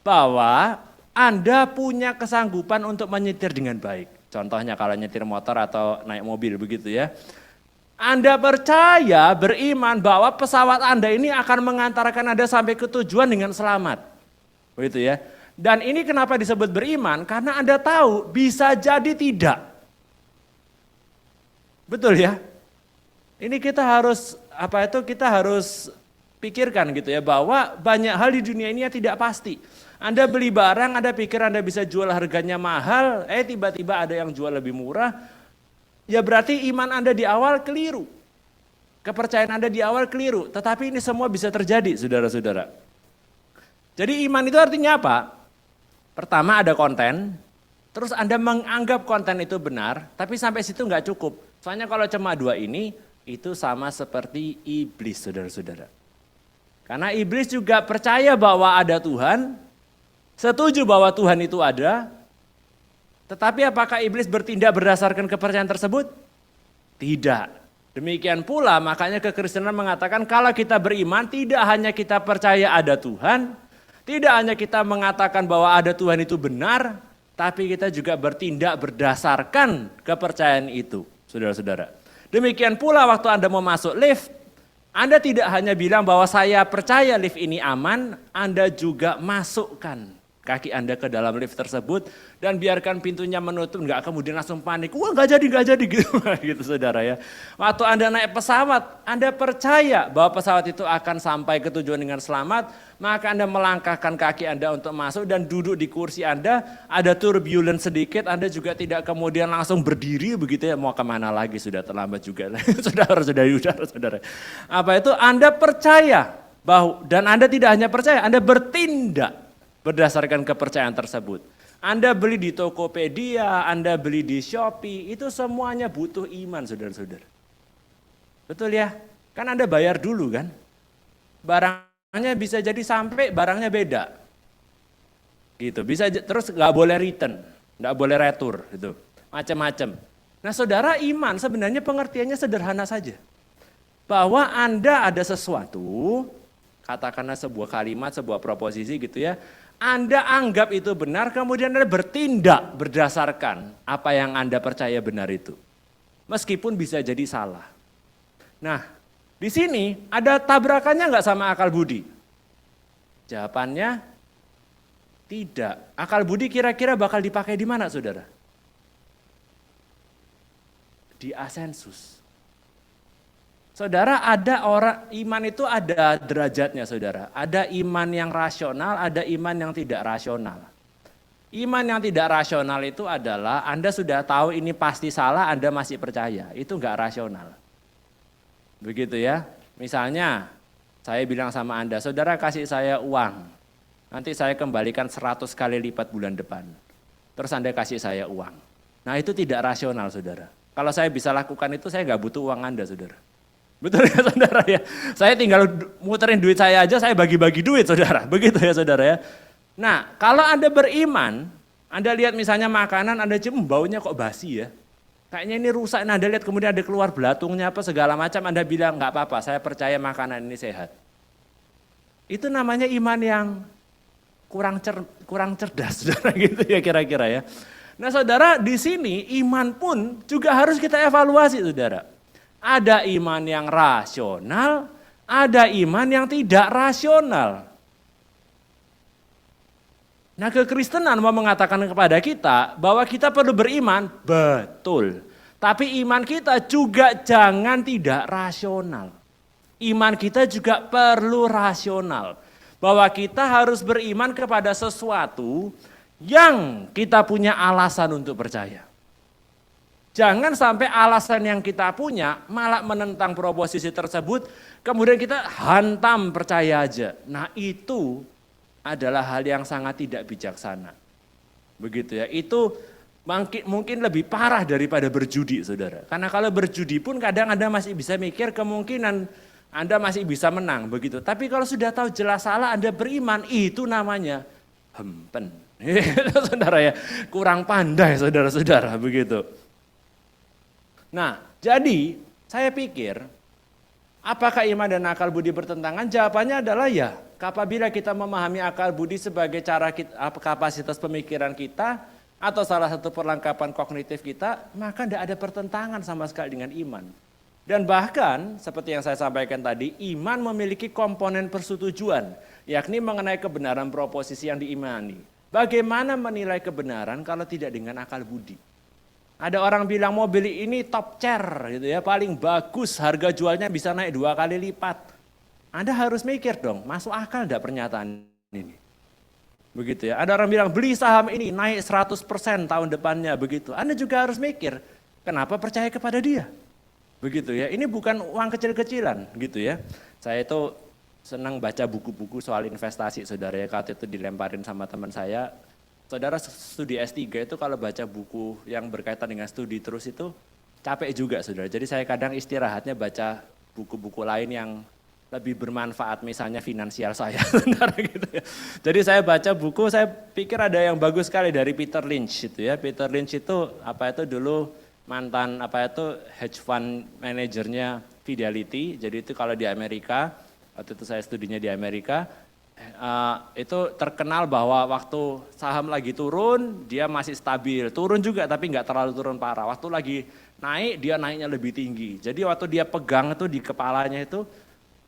bahwa Anda punya kesanggupan untuk menyetir dengan baik. Contohnya kalau nyetir motor atau naik mobil begitu ya. Anda percaya, beriman bahwa pesawat Anda ini akan mengantarkan Anda sampai ke tujuan dengan selamat. Begitu ya. Dan ini kenapa disebut beriman? Karena Anda tahu bisa jadi tidak. Betul ya? Ini kita harus pikirkan gitu ya, bahwa banyak hal di dunia ini yang tidak pasti. Anda beli barang, Anda pikir Anda bisa jual harganya mahal, tiba-tiba ada yang jual lebih murah, ya berarti iman Anda di awal keliru. Kepercayaan Anda di awal keliru, tetapi ini semua bisa terjadi saudara-saudara. Jadi iman itu artinya apa? Pertama ada konten, terus Anda menganggap konten itu benar, tapi sampai situ nggak cukup. Soalnya kalau cuma 2 ini, itu sama seperti iblis saudara-saudara. Karena iblis juga percaya bahwa ada Tuhan, setuju bahwa Tuhan itu ada, tetapi apakah iblis bertindak berdasarkan kepercayaan tersebut? Tidak. Demikian pula makanya kekristenan mengatakan kalau kita beriman tidak hanya kita percaya ada Tuhan, tidak hanya kita mengatakan bahwa ada Tuhan itu benar, tapi kita juga bertindak berdasarkan kepercayaan itu, saudara-saudara. Demikian pula waktu Anda mau masuk lift, Anda tidak hanya bilang bahwa saya percaya lift ini aman, Anda juga masukkan kaki Anda ke dalam lift tersebut dan biarkan pintunya menutup, enggak kemudian langsung panik, wah enggak jadi gitu, gitu saudara ya. Waktu Anda naik pesawat, Anda percaya bahwa pesawat itu akan sampai ke tujuan dengan selamat, maka Anda melangkahkan kaki Anda untuk masuk dan duduk di kursi Anda, ada turbulence sedikit, Anda juga tidak kemudian langsung berdiri begitu ya, mau kemana lagi, sudah terlambat juga, saudara. Apa itu? Anda percaya bahwa, dan Anda tidak hanya percaya, Anda bertindak berdasarkan kepercayaan tersebut. Anda beli di Tokopedia, Anda beli di Shopee, itu semuanya butuh iman saudara-saudara. Betul ya? Kan Anda bayar dulu kan? Barangnya bisa jadi sampai barangnya beda. Gitu, bisa terus nggak boleh return, nggak boleh retur gitu. Macam-macam. Nah saudara, iman sebenarnya pengertiannya sederhana saja. Bahwa Anda ada sesuatu, katakanlah sebuah kalimat, sebuah proposisi gitu ya, Anda anggap itu benar, kemudian Anda bertindak berdasarkan apa yang Anda percaya benar itu. Meskipun bisa jadi salah. Nah, di sini ada tabrakannya nggak sama akal budi? Jawabannya tidak. Akal budi kira-kira bakal dipakai di mana, saudara? Di asensus. Saudara, ada orang, iman itu ada derajatnya saudara. Ada iman yang rasional, ada iman yang tidak rasional. Iman yang tidak rasional itu adalah Anda sudah tahu ini pasti salah, Anda masih percaya. Itu enggak rasional. Begitu ya. Misalnya, saya bilang sama Anda, saudara kasih saya uang. Nanti saya kembalikan 100 kali lipat bulan depan. Terus Anda kasih saya uang. Nah itu tidak rasional saudara. Kalau saya bisa lakukan itu, saya enggak butuh uang Anda saudara. Betul ya saudara ya, saya tinggal muterin duit saya aja, saya bagi-bagi duit saudara, begitu ya saudara ya. Nah kalau Anda beriman, Anda lihat misalnya makanan, Anda cium baunya kok basi ya. Kayaknya ini rusak, nah Anda lihat kemudian ada keluar belatungnya apa segala macam, Anda bilang nggak apa-apa, saya percaya makanan ini sehat. Itu namanya iman yang kurang cerdas saudara gitu ya kira-kira ya. Nah saudara, di sini iman pun juga harus kita evaluasi saudara. Ada iman yang rasional, ada iman yang tidak rasional. Nah kekristenan mau mengatakan kepada kita bahwa kita perlu beriman, betul. Tapi iman kita juga jangan tidak rasional. Iman kita juga perlu rasional. Bahwa kita harus beriman kepada sesuatu yang kita punya alasan untuk percaya. Jangan sampai alasan yang kita punya malah menentang proposisi tersebut, kemudian kita hantam percaya aja. Nah itu adalah hal yang sangat tidak bijaksana. Begitu ya, itu mungkin lebih parah daripada berjudi saudara. Karena kalau berjudi pun kadang Anda masih bisa mikir kemungkinan Anda masih bisa menang begitu. Tapi kalau sudah tahu jelas salah Anda beriman, itu namanya hempen. Saudara ya, kurang pandai saudara-saudara begitu. Nah, jadi saya pikir apakah iman dan akal budi bertentangan? Jawabannya adalah ya. Apabila kita memahami akal budi sebagai cara kapasitas pemikiran kita atau salah satu perlengkapan kognitif kita, maka tidak ada pertentangan sama sekali dengan iman. Dan bahkan seperti yang saya sampaikan tadi, iman memiliki komponen persetujuan, yakni mengenai kebenaran proposisi yang diimani. Bagaimana menilai kebenaran kalau tidak dengan akal budi? Ada orang bilang mau beli ini top chair gitu ya, paling bagus, harga jualnya bisa naik 2 kali lipat. Anda harus mikir dong, masuk akal enggak pernyataan ini? Begitu ya. Ada orang bilang beli saham ini naik 100% tahun depannya begitu. Anda juga harus mikir, kenapa percaya kepada dia? Begitu ya. Ini bukan uang kecil-kecilan gitu ya. Saya itu senang baca buku-buku soal investasi saudara ya, waktu itu dilemparin sama teman saya. Saudara studi S3 itu kalau baca buku yang berkaitan dengan studi terus itu capek juga saudara. Jadi saya kadang istirahatnya baca buku-buku lain yang lebih bermanfaat misalnya finansial saya. Gitu ya. Jadi saya baca buku, saya pikir ada yang bagus sekali dari Peter Lynch itu ya. Peter Lynch itu dulu mantan hedge fund manajernya Fidelity. Jadi itu kalau di Amerika, waktu itu saya studinya di Amerika, itu terkenal bahwa waktu saham lagi turun dia masih stabil, turun juga tapi nggak terlalu turun parah. Waktu lagi naik dia naiknya lebih tinggi. Jadi waktu dia pegang itu di kepalanya itu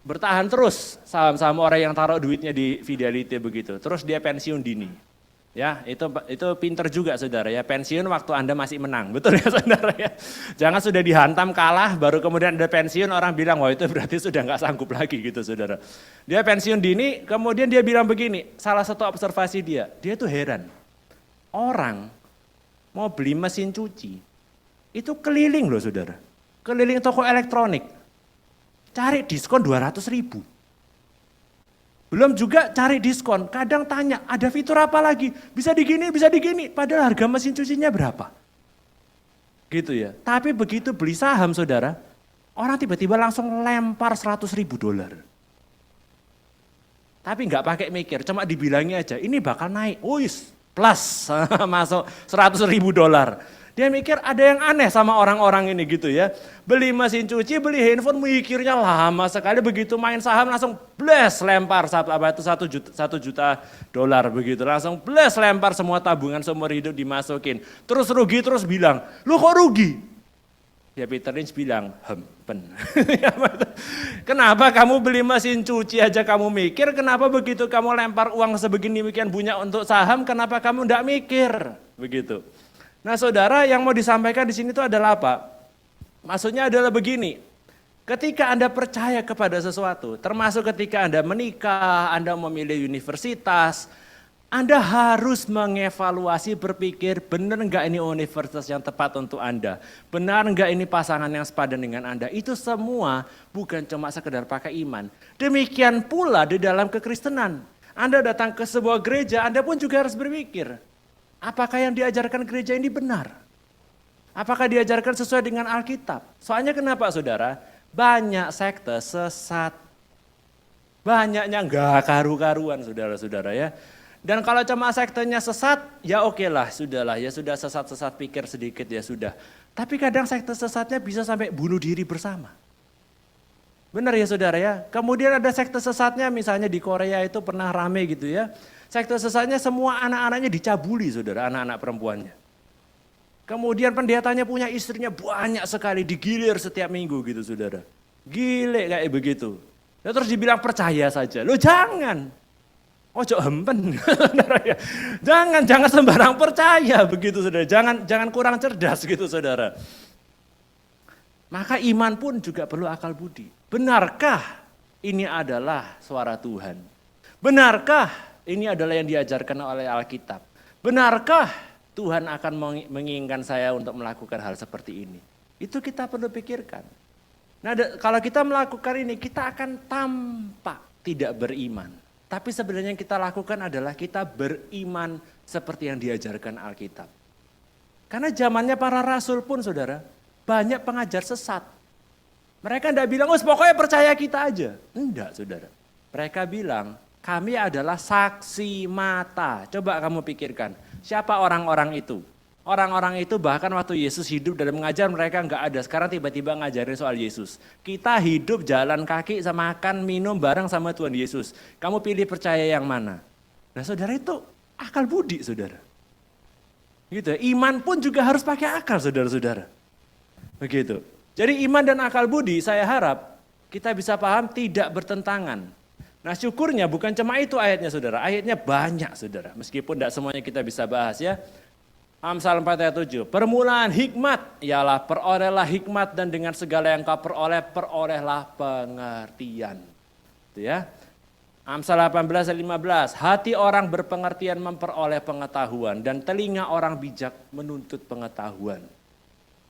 bertahan terus saham-saham orang yang taruh duitnya di Fidelity begitu. Terus dia pensiun dini. Ya, itu pinter juga saudara ya, pensiun waktu Anda masih menang, betul ya saudara ya. Jangan sudah dihantam kalah baru kemudian Anda pensiun, orang bilang wah itu berarti sudah nggak sanggup lagi gitu saudara. Dia pensiun dini, kemudian dia bilang begini, salah satu observasi dia tuh heran. Orang mau beli mesin cuci, itu keliling loh saudara, keliling toko elektronik, cari diskon 200.000. Belum juga cari diskon, kadang tanya ada fitur apa lagi, bisa digini, padahal harga mesin cucinya berapa. Gitu ya, tapi begitu beli saham saudara, orang tiba-tiba langsung lempar $100.000. Tapi nggak pakai mikir, cuma dibilangi aja, ini bakal naik, plus masuk $100.000. Dia mikir ada yang aneh sama orang-orang ini gitu ya. Beli mesin cuci, beli handphone, mikirnya lama sekali, begitu main saham langsung lempar $1 juta begitu. Langsung lempar semua tabungan seumur hidup dimasukin. Terus rugi terus bilang, lu kok rugi? Ya Peter Lynch bilang, kenapa kamu beli mesin cuci aja kamu mikir, kenapa begitu kamu lempar uang sebegini demikian banyak untuk saham, kenapa kamu enggak mikir? Begitu. Nah saudara, yang mau disampaikan di sini itu adalah apa? Maksudnya adalah begini, ketika Anda percaya kepada sesuatu, termasuk ketika Anda menikah, Anda memilih universitas, Anda harus mengevaluasi, berpikir benar enggak ini universitas yang tepat untuk Anda, benar enggak ini pasangan yang sepadan dengan Anda. Itu semua bukan cuma sekedar pakai iman. Demikian pula di dalam kekristenan. Anda datang ke sebuah gereja, Anda pun juga harus berpikir, apakah yang diajarkan gereja ini benar? Apakah diajarkan sesuai dengan Alkitab? Soalnya kenapa saudara? Banyak sekte sesat. Banyaknya enggak karu-karuan saudara-saudara ya. Dan kalau cuma sektenya sesat, ya oke lah, sudahlah, ya sudah sesat-sesat pikir sedikit ya sudah. Tapi kadang sekte sesatnya bisa sampai bunuh diri bersama. Benar ya saudara ya? Kemudian ada sekte sesatnya misalnya di Korea itu pernah rame gitu ya. Sekte sesatnya semua anak-anaknya dicabuli saudara, anak-anak perempuannya. Kemudian pendetanya punya istrinya banyak sekali, digilir setiap minggu gitu saudara. Gile kayak begitu. Dan terus dibilang percaya saja, lo jangan. Ojo hempen. Jangan sembarang percaya begitu saudara, jangan kurang cerdas gitu saudara. Maka iman pun juga perlu akal budi. Benarkah ini adalah suara Tuhan? Benarkah ini adalah yang diajarkan oleh Alkitab? Benarkah Tuhan akan menginginkan saya untuk melakukan hal seperti ini? Itu kita perlu pikirkan. Nah, kalau kita melakukan ini, kita akan tampak tidak beriman. Tapi sebenarnya yang kita lakukan adalah kita beriman seperti yang diajarkan Alkitab. Karena zamannya para rasul pun saudara, banyak pengajar sesat. Mereka tidak bilang, pokoknya percaya kita aja. Enggak saudara. Mereka bilang, kami adalah saksi mata. Coba kamu pikirkan, siapa orang-orang itu? Orang-orang itu bahkan waktu Yesus hidup dan mengajar mereka enggak ada. Sekarang tiba-tiba ngajarin soal Yesus. Kita hidup jalan kaki sama makan minum bareng sama Tuhan Yesus. Kamu pilih percaya yang mana? Nah saudara itu akal budi saudara. Gitu. Iman pun juga harus pakai akal saudara-saudara. Begitu. Jadi iman dan akal budi saya harap kita bisa paham tidak bertentangan. Nah syukurnya bukan cuma itu ayatnya saudara. Ayatnya banyak saudara. Meskipun tidak semuanya kita bisa bahas ya. Amsal 4 ayat 7, permulaan hikmat ialah perolehlah hikmat dan dengan segala yang kau peroleh, perolehlah pengertian. Itu ya. Amsal 18 ayat 15, hati orang berpengertian memperoleh pengetahuan dan telinga orang bijak menuntut pengetahuan.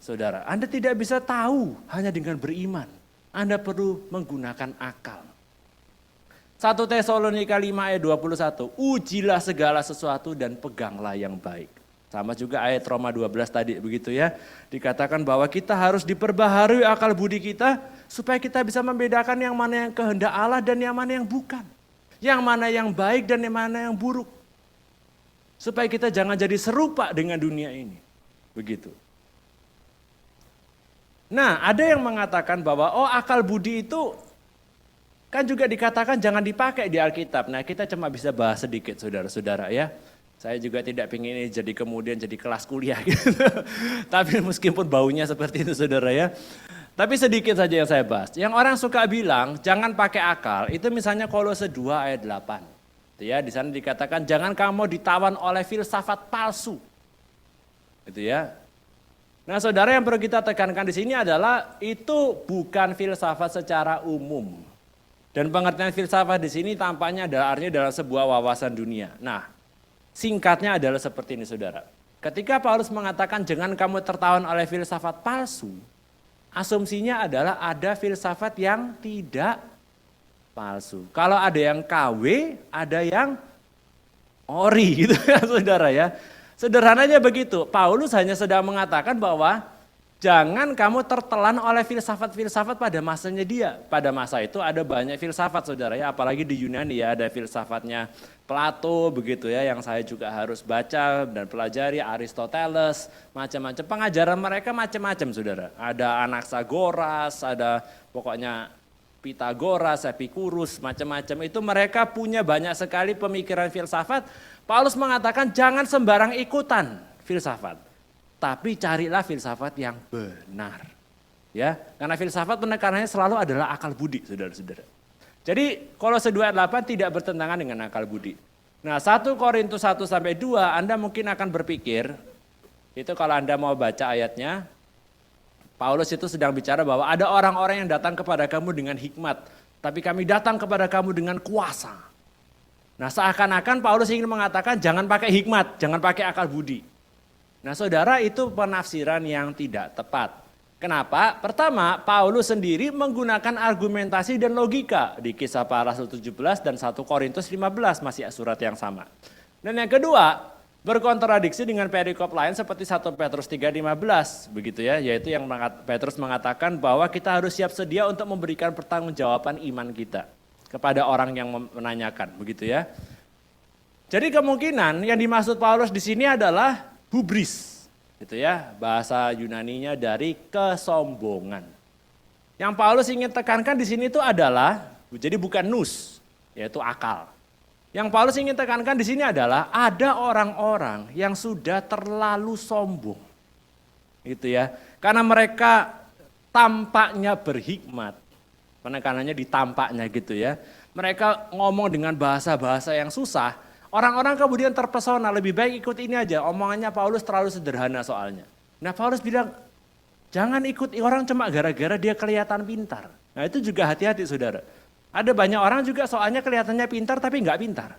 Saudara, Anda tidak bisa tahu hanya dengan beriman. Anda perlu menggunakan akal. 1 Tesalonika 5 ayat 21, ujilah segala sesuatu dan peganglah yang baik. Sama juga ayat Roma 12 tadi begitu ya. Dikatakan bahwa kita harus diperbaharui akal budi kita supaya kita bisa membedakan yang mana yang kehendak Allah dan yang mana yang bukan. Yang mana yang baik dan yang mana yang buruk. Supaya kita jangan jadi serupa dengan dunia ini. Begitu. Nah, ada yang mengatakan bahwa akal budi itu kan juga dikatakan jangan dipakai di Alkitab. Nah, kita cuma bisa bahas sedikit saudara-saudara ya. Saya juga tidak ingin ini jadi kemudian jadi kelas kuliah gitu. Tapi meskipun baunya seperti itu saudara ya. Tapi sedikit saja yang saya bahas. Yang orang suka bilang jangan pakai akal, itu misalnya Kolose 2 ayat 8. Itu ya, di sana dikatakan jangan kamu ditawan oleh filsafat palsu. Itu ya. Nah, saudara yang perlu kita tekankan di sini adalah itu bukan filsafat secara umum. Dan pengertian filsafat di sini tampaknya adalah artinya dalam sebuah wawasan dunia. Nah, singkatnya adalah seperti ini saudara. Ketika Paulus mengatakan jangan kamu tertawan oleh filsafat palsu, asumsinya adalah ada filsafat yang tidak palsu. Kalau ada yang KW, ada yang ori gitu ya saudara ya. Sederhananya begitu, Paulus hanya sedang mengatakan bahwa jangan kamu tertelan oleh filsafat-filsafat pada masanya dia. Pada masa itu ada banyak filsafat saudara ya, apalagi di Yunani ya, ada filsafatnya Plato begitu ya, yang saya juga harus baca dan pelajari, Aristoteles, macam-macam. Pengajaran mereka macam-macam saudara. Ada Anaxagoras, ada pokoknya Pitagoras, Epicurus, macam-macam. Itu mereka punya banyak sekali pemikiran filsafat. Paulus mengatakan jangan sembarang ikutan filsafat. Tapi carilah filsafat yang benar. Ya, karena filsafat penekanannya selalu adalah akal budi, saudara-saudara. Jadi Kolose 2 ayat 8 tidak bertentangan dengan akal budi. Nah, 1 Korintus 1 sampai 2 Anda mungkin akan berpikir, itu kalau Anda mau baca ayatnya, Paulus itu sedang bicara bahwa ada orang-orang yang datang kepada kamu dengan hikmat, tapi kami datang kepada kamu dengan kuasa. Nah, seakan-akan Paulus ingin mengatakan jangan pakai hikmat, jangan pakai akal budi. Nah, saudara, itu penafsiran yang tidak tepat. Kenapa? Pertama, Paulus sendiri menggunakan argumentasi dan logika di Kisah Para Rasul 17 dan 1 Korintus 15, masih surat yang sama. Dan yang kedua, berkontradiksi dengan perikop lain seperti 1 Petrus 3:15, begitu ya, yaitu yang Petrus mengatakan bahwa kita harus siap sedia untuk memberikan pertanggungjawaban iman kita kepada orang yang menanyakan, begitu ya. Jadi kemungkinan yang dimaksud Paulus di sini adalah hubris, gitu ya, bahasa Yunaninya dari kesombongan. Yang Paulus ingin tekankan di sini itu adalah, jadi bukan nous, yaitu akal. Yang Paulus ingin tekankan di sini adalah ada orang-orang yang sudah terlalu sombong, gitu ya, karena mereka tampaknya berhikmat. Penekanannya di tampaknya gitu ya. Mereka ngomong dengan bahasa-bahasa yang susah. Orang-orang kemudian terpesona, lebih baik ikut ini aja. Omongannya Paulus terlalu sederhana soalnya. Nah, Paulus bilang, jangan ikut orang cuma gara-gara dia kelihatan pintar. Nah, itu juga hati-hati saudara. Ada banyak orang juga soalnya kelihatannya pintar tapi nggak pintar.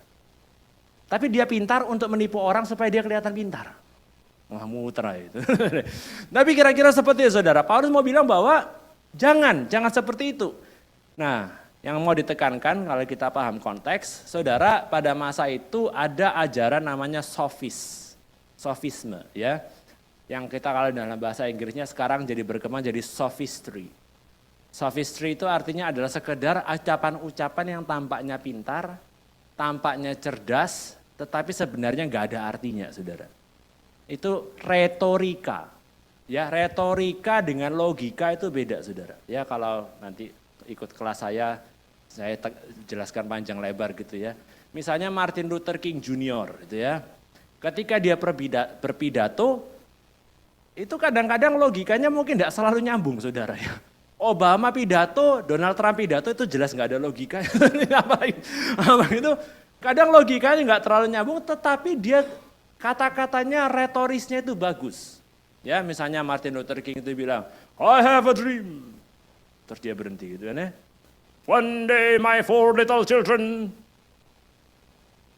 Tapi dia pintar untuk menipu orang supaya dia kelihatan pintar. Wah, mutra itu. Tapi kira-kira seperti itu saudara. Paulus mau bilang bahwa jangan seperti itu. Nah, yang mau ditekankan kalau kita paham konteks, saudara, pada masa itu ada ajaran namanya sofisme ya. Yang kita kalau dalam bahasa Inggrisnya sekarang jadi berkembang jadi sophistry. Sophistry itu artinya adalah sekedar ucapan-ucapan yang tampaknya pintar, tampaknya cerdas, tetapi sebenarnya nggak ada artinya, saudara. Itu retorika. Ya, retorika dengan logika itu beda, saudara. Ya, kalau nanti ikut kelas saya jelaskan panjang lebar gitu ya. Misalnya Martin Luther King Jr. gitu ya. Ketika dia berpidato, itu kadang-kadang logikanya mungkin tidak selalu nyambung, saudara ya. Obama pidato, Donald Trump pidato itu jelas nggak ada logika. Apa itu? Kadang logikanya nggak terlalu nyambung, tetapi dia kata-katanya retorisnya itu bagus. Ya, misalnya Martin Luther King itu bilang, I have a dream. Terus dia berhenti gitu kan ya. One day my 4 little children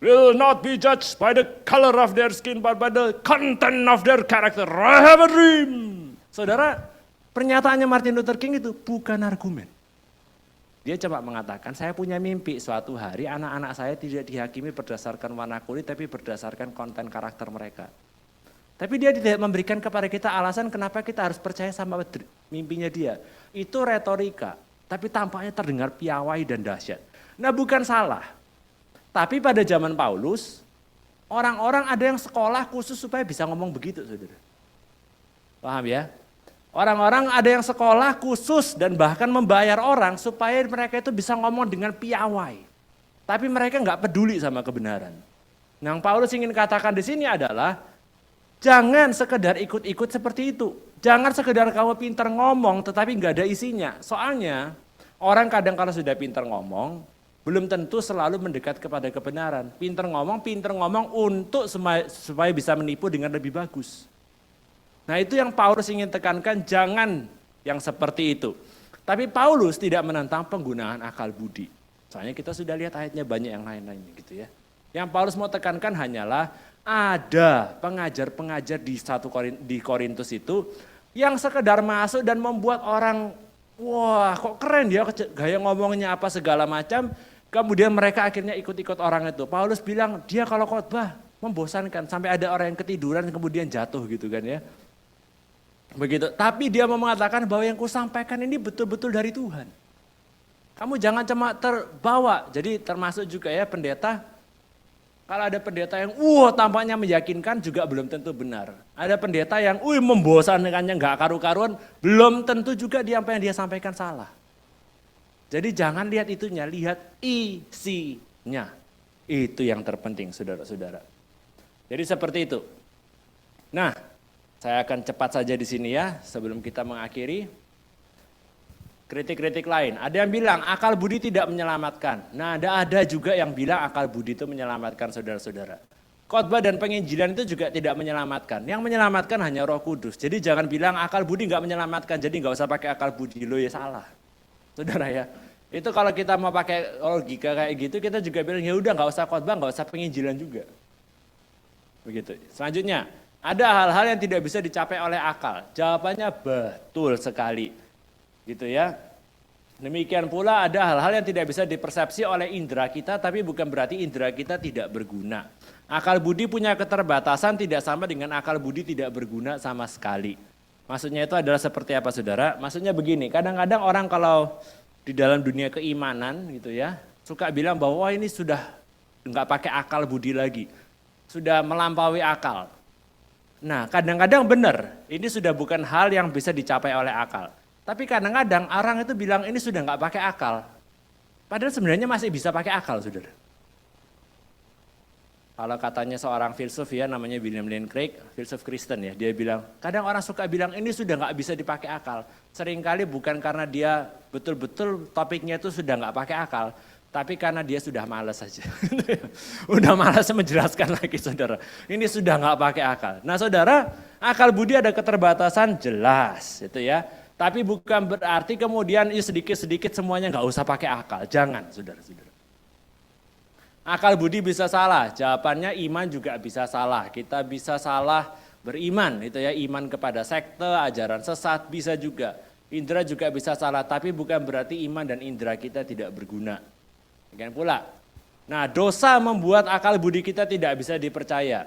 will not be judged by the color of their skin, but by the content of their character. I have a dream. Saudara, pernyataannya Martin Luther King itu bukan argumen. Dia cuma mengatakan, saya punya mimpi suatu hari anak-anak saya tidak dihakimi berdasarkan warna kulit, tapi berdasarkan konten karakter mereka. Tapi dia tidak memberikan kepada kita alasan kenapa kita harus percaya sama mimpinya dia. Itu retorika, tapi tampaknya terdengar piawai dan dahsyat. Nah bukan salah, tapi pada zaman Paulus, orang-orang ada yang sekolah khusus supaya bisa ngomong begitu, saudara. Paham ya? Orang-orang ada yang sekolah khusus dan bahkan membayar orang supaya mereka itu bisa ngomong dengan piawai. Tapi mereka nggak peduli sama kebenaran. Yang Paulus ingin katakan di sini adalah, jangan sekedar ikut-ikut seperti itu. Jangan sekedar kamu pintar ngomong tetapi nggak ada isinya. Soalnya orang kadang kalau sudah pintar ngomong, belum tentu selalu mendekat kepada kebenaran. Pintar ngomong untuk supaya bisa menipu dengan lebih bagus. Nah itu yang Paulus ingin tekankan, jangan yang seperti itu. Tapi Paulus tidak menentang penggunaan akal budi. Soalnya kita sudah lihat ayatnya banyak yang lain-lainnya gitu ya. Yang Paulus mau tekankan hanyalah ada pengajar-pengajar di Korintus itu yang sekedar masuk dan membuat orang, wah kok keren dia gaya ngomongnya apa segala macam. Kemudian mereka akhirnya ikut-ikut orang itu. Paulus bilang dia kalau khotbah membosankan sampai ada orang yang ketiduran kemudian jatuh gitu kan ya. Begitu. Tapi dia mau mengatakan bahwa yang kusampaikan ini betul-betul dari Tuhan. Kamu jangan cuma terbawa. Jadi termasuk juga ya pendeta. Kalau ada pendeta yang tampaknya meyakinkan juga belum tentu benar. Ada pendeta yang membosankannya nggak karu-karuan, belum tentu juga dia apa yang dia sampaikan salah. Jadi jangan lihat itunya, lihat isinya. Itu yang terpenting saudara-saudara. Jadi seperti itu. Nah, saya akan cepat saja di sini ya sebelum kita mengakhiri. Kritik-kritik lain. Ada yang bilang akal budi tidak menyelamatkan. Nah ada juga yang bilang akal budi itu menyelamatkan saudara-saudara. Khotbah dan penginjilan itu juga tidak menyelamatkan. Yang menyelamatkan hanya Roh Kudus. Jadi jangan bilang akal budi nggak menyelamatkan. Jadi nggak usah pakai akal budi. Lo ya salah. Saudara ya. Itu kalau kita mau pakai logika kayak gitu kita juga bilang ya udah nggak usah khotbah, nggak usah penginjilan juga. Begitu. Selanjutnya. Ada hal-hal yang tidak bisa dicapai oleh akal. Jawabannya betul sekali. Gitu ya. Demikian pula ada hal-hal yang tidak bisa dipersepsi oleh indera kita, tapi bukan berarti indera kita tidak berguna. Akal budi punya keterbatasan tidak sama dengan akal budi tidak berguna sama sekali. Maksudnya itu adalah seperti apa saudara? Maksudnya begini, kadang-kadang orang kalau di dalam dunia keimanan gitu ya, suka bilang bahwa ini sudah enggak pakai akal budi lagi. Sudah melampaui akal. Nah kadang-kadang benar, ini sudah bukan hal yang bisa dicapai oleh akal. Tapi kadang-kadang orang itu bilang ini sudah nggak pakai akal. Padahal sebenarnya masih bisa pakai akal, saudara. Kalau katanya seorang filsuf ya, namanya William Lane Craig, filsuf Kristen ya, dia bilang, kadang orang suka bilang ini sudah nggak bisa dipakai akal. Seringkali bukan karena dia betul-betul topiknya itu sudah nggak pakai akal, tapi karena dia sudah malas saja. Udah malas menjelaskan lagi saudara. Ini sudah nggak pakai akal. Nah saudara, akal budi ada keterbatasan jelas itu ya. Tapi bukan berarti kemudian sedikit-sedikit semuanya nggak usah pakai akal. Jangan saudara-saudara. Akal budi bisa salah, jawabannya iman juga bisa salah. Kita bisa salah beriman, itu ya, iman kepada sekte, ajaran sesat bisa juga. Indera juga bisa salah, tapi bukan berarti iman dan indera kita tidak berguna. Demikian pula. Nah, dosa membuat akal budi kita tidak bisa dipercaya.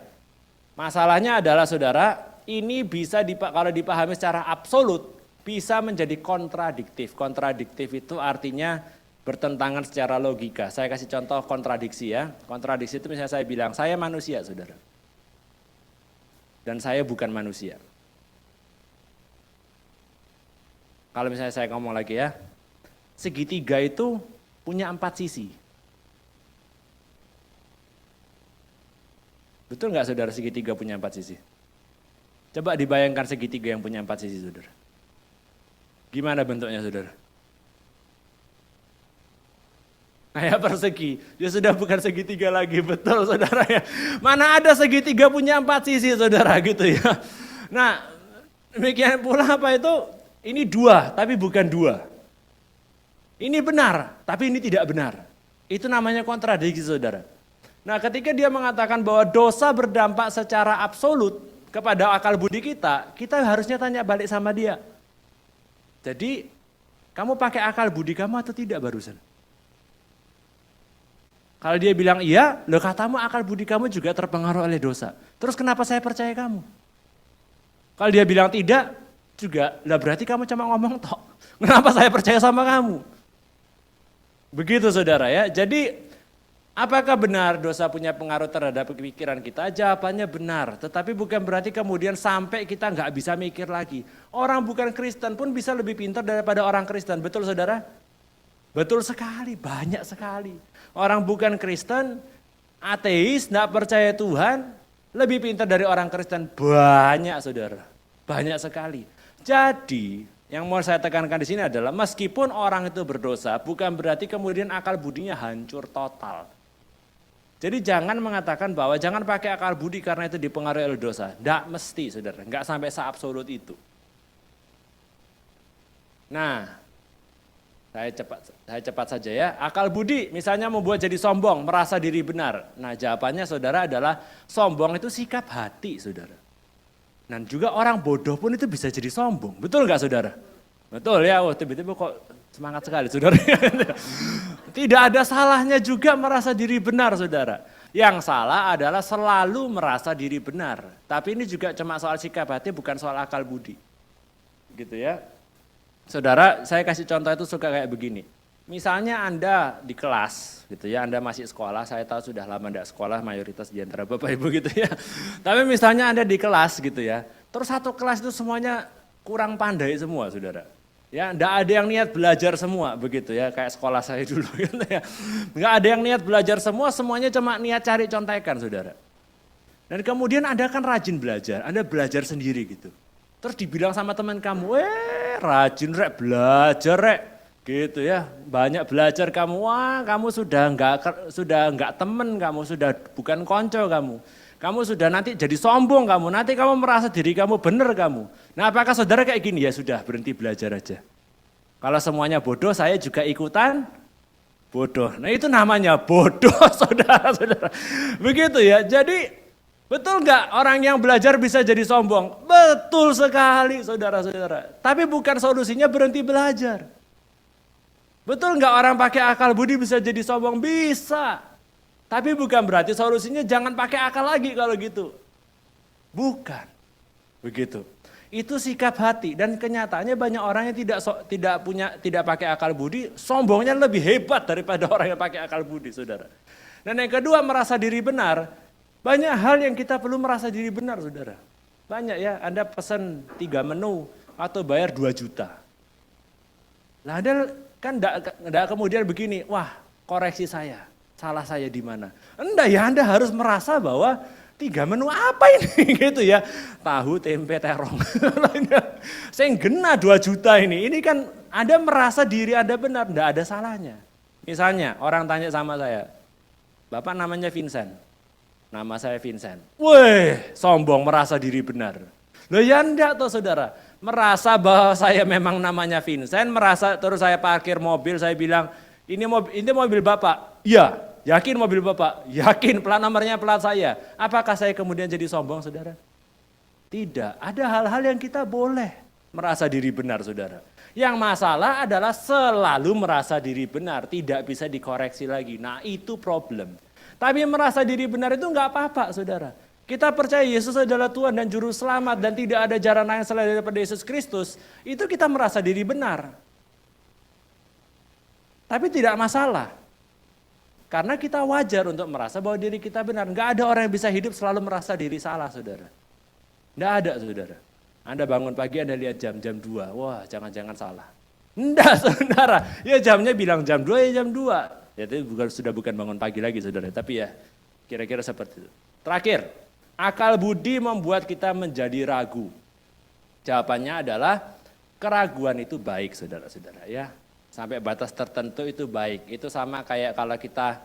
Masalahnya adalah saudara, ini bisa kalau dipahami secara absolut bisa menjadi kontradiktif. Kontradiktif itu artinya bertentangan secara logika. Saya kasih contoh kontradiksi ya. Kontradiksi itu misalnya saya bilang, saya manusia saudara. Dan saya bukan manusia. Kalau misalnya saya ngomong lagi ya, segitiga itu punya 4 sisi. Betul nggak saudara segitiga punya 4 sisi? Coba dibayangkan segitiga yang punya 4 sisi saudara. Gimana bentuknya saudara? Kayak persegi, dia sudah bukan segitiga lagi, betul saudara ya. Mana ada segitiga punya 4 sisi saudara gitu ya. Nah demikian pula apa itu, ini 2 tapi bukan 2. Ini benar tapi ini tidak benar. Itu namanya kontradiksi saudara. Nah ketika dia mengatakan bahwa dosa berdampak secara absolut kepada akal budi kita, kita harusnya tanya balik sama dia. Jadi kamu pakai akal budi kamu atau tidak barusan? Kalau dia bilang iya, loh katamu akal budi kamu juga terpengaruh oleh dosa. Terus kenapa saya percaya kamu? Kalau dia bilang tidak, juga, lah berarti kamu cuma ngomong tok. Kenapa saya percaya sama kamu? Begitu saudara ya. Jadi apakah benar dosa punya pengaruh terhadap pikiran kita? Jawabannya benar. Tetapi bukan berarti kemudian sampai kita nggak bisa mikir lagi. Orang bukan Kristen pun bisa lebih pintar daripada orang Kristen. Betul saudara? Betul sekali, banyak sekali. Orang bukan Kristen, ateis, nggak percaya Tuhan, lebih pintar dari orang Kristen. Banyak saudara, banyak sekali. Jadi yang mau saya tekankan di sini adalah meskipun orang itu berdosa, bukan berarti kemudian akal budinya hancur total. Jadi jangan mengatakan bahwa jangan pakai akal budi karena itu dipengaruhi oleh dosa. Tidak mesti saudara, nggak sampai seabsolut itu. Nah, saya cepat saja ya. Akal budi misalnya membuat jadi sombong, merasa diri benar. Nah jawabannya saudara adalah sombong itu sikap hati saudara. Dan juga orang bodoh pun itu bisa jadi sombong. Betul nggak saudara? Betul ya, tiba-tiba kok semangat sekali saudara. Tidak ada salahnya juga merasa diri benar saudara. Yang salah adalah selalu merasa diri benar. Tapi ini juga cuma soal sikap hati, bukan soal akal budi. Gitu ya. Saudara, saya kasih contoh itu suka kayak begini. Misalnya Anda di kelas gitu ya, Anda masih sekolah, saya tahu sudah lama enggak sekolah mayoritas di antara Bapak Ibu gitu ya. Tapi misalnya Anda di kelas gitu ya, terus satu kelas itu semuanya kurang pandai semua saudara. Ya, enggak ada yang niat belajar semua begitu ya, kayak sekolah saya dulu gitu ya. Enggak ada yang niat belajar semua, semuanya cuma niat cari contekan saudara. Dan kemudian Anda kan rajin belajar, Anda belajar sendiri gitu. Terus dibilang sama teman kamu, rajin rek belajar rek. Gitu ya, banyak belajar kamu, wah kamu sudah enggak temen, kamu sudah bukan konco kamu sudah nanti jadi sombong kamu, nanti kamu merasa diri kamu benar kamu. Nah apakah saudara kayak gini? Ya sudah berhenti belajar aja. Kalau semuanya bodoh, saya juga ikutan bodoh. Nah itu namanya bodoh saudara-saudara. Begitu ya, jadi betul enggak orang yang belajar bisa jadi sombong? Betul sekali saudara-saudara, tapi bukan solusinya berhenti belajar. Betul nggak orang pakai akal budi bisa jadi sombong? Bisa. Tapi bukan berarti solusinya jangan pakai akal lagi kalau gitu. Bukan. Begitu. Itu sikap hati dan kenyataannya banyak orang yang tidak pakai akal budi, sombongnya lebih hebat daripada orang yang pakai akal budi, saudara. Dan yang kedua merasa diri benar. Banyak hal yang kita perlu merasa diri benar, saudara. Banyak ya, Anda pesan 3 menu atau bayar 2 juta. Lah Anda kan enggak kemudian begini, wah koreksi saya, salah saya di mana. Enggak ya, Anda harus merasa bahwa 3 menu apa ini gitu ya. Tahu, tempe, terong. Saya gena 2 juta ini kan Anda merasa diri Anda benar, enggak ada salahnya. Misalnya orang tanya sama saya, Bapak namanya Vincent, nama saya Vincent. Wih, sombong merasa diri benar. Loh ya enggak toh saudara. Merasa bahwa saya memang namanya Vincent, merasa terus saya parkir mobil, saya bilang, ini mobil Bapak. Iya, yakin mobil Bapak? Yakin, plat nomornya plat saya. Apakah saya kemudian jadi sombong, saudara? Tidak, ada hal-hal yang kita boleh merasa diri benar, saudara. Yang masalah adalah selalu merasa diri benar, tidak bisa dikoreksi lagi. Nah itu problem. Tapi merasa diri benar itu enggak apa-apa, saudara. Kita percaya Yesus adalah Tuhan dan Juru Selamat dan tidak ada jalan lain selain daripada Yesus Kristus, itu kita merasa diri benar. Tapi tidak masalah. Karena kita wajar untuk merasa bahwa diri kita benar. Enggak ada orang yang bisa hidup selalu merasa diri salah, saudara. Enggak ada, saudara. Anda bangun pagi, Anda lihat jam 2, wah jangan-jangan salah. Enggak, saudara. Ya jamnya bilang jam 2, ya jam 2. Ya itu sudah bukan bangun pagi lagi, saudara. Tapi ya kira-kira seperti itu. Terakhir. Akal budi membuat kita menjadi ragu. Jawabannya adalah keraguan itu baik saudara-saudara ya. Sampai batas tertentu itu baik. Itu sama kayak kalau kita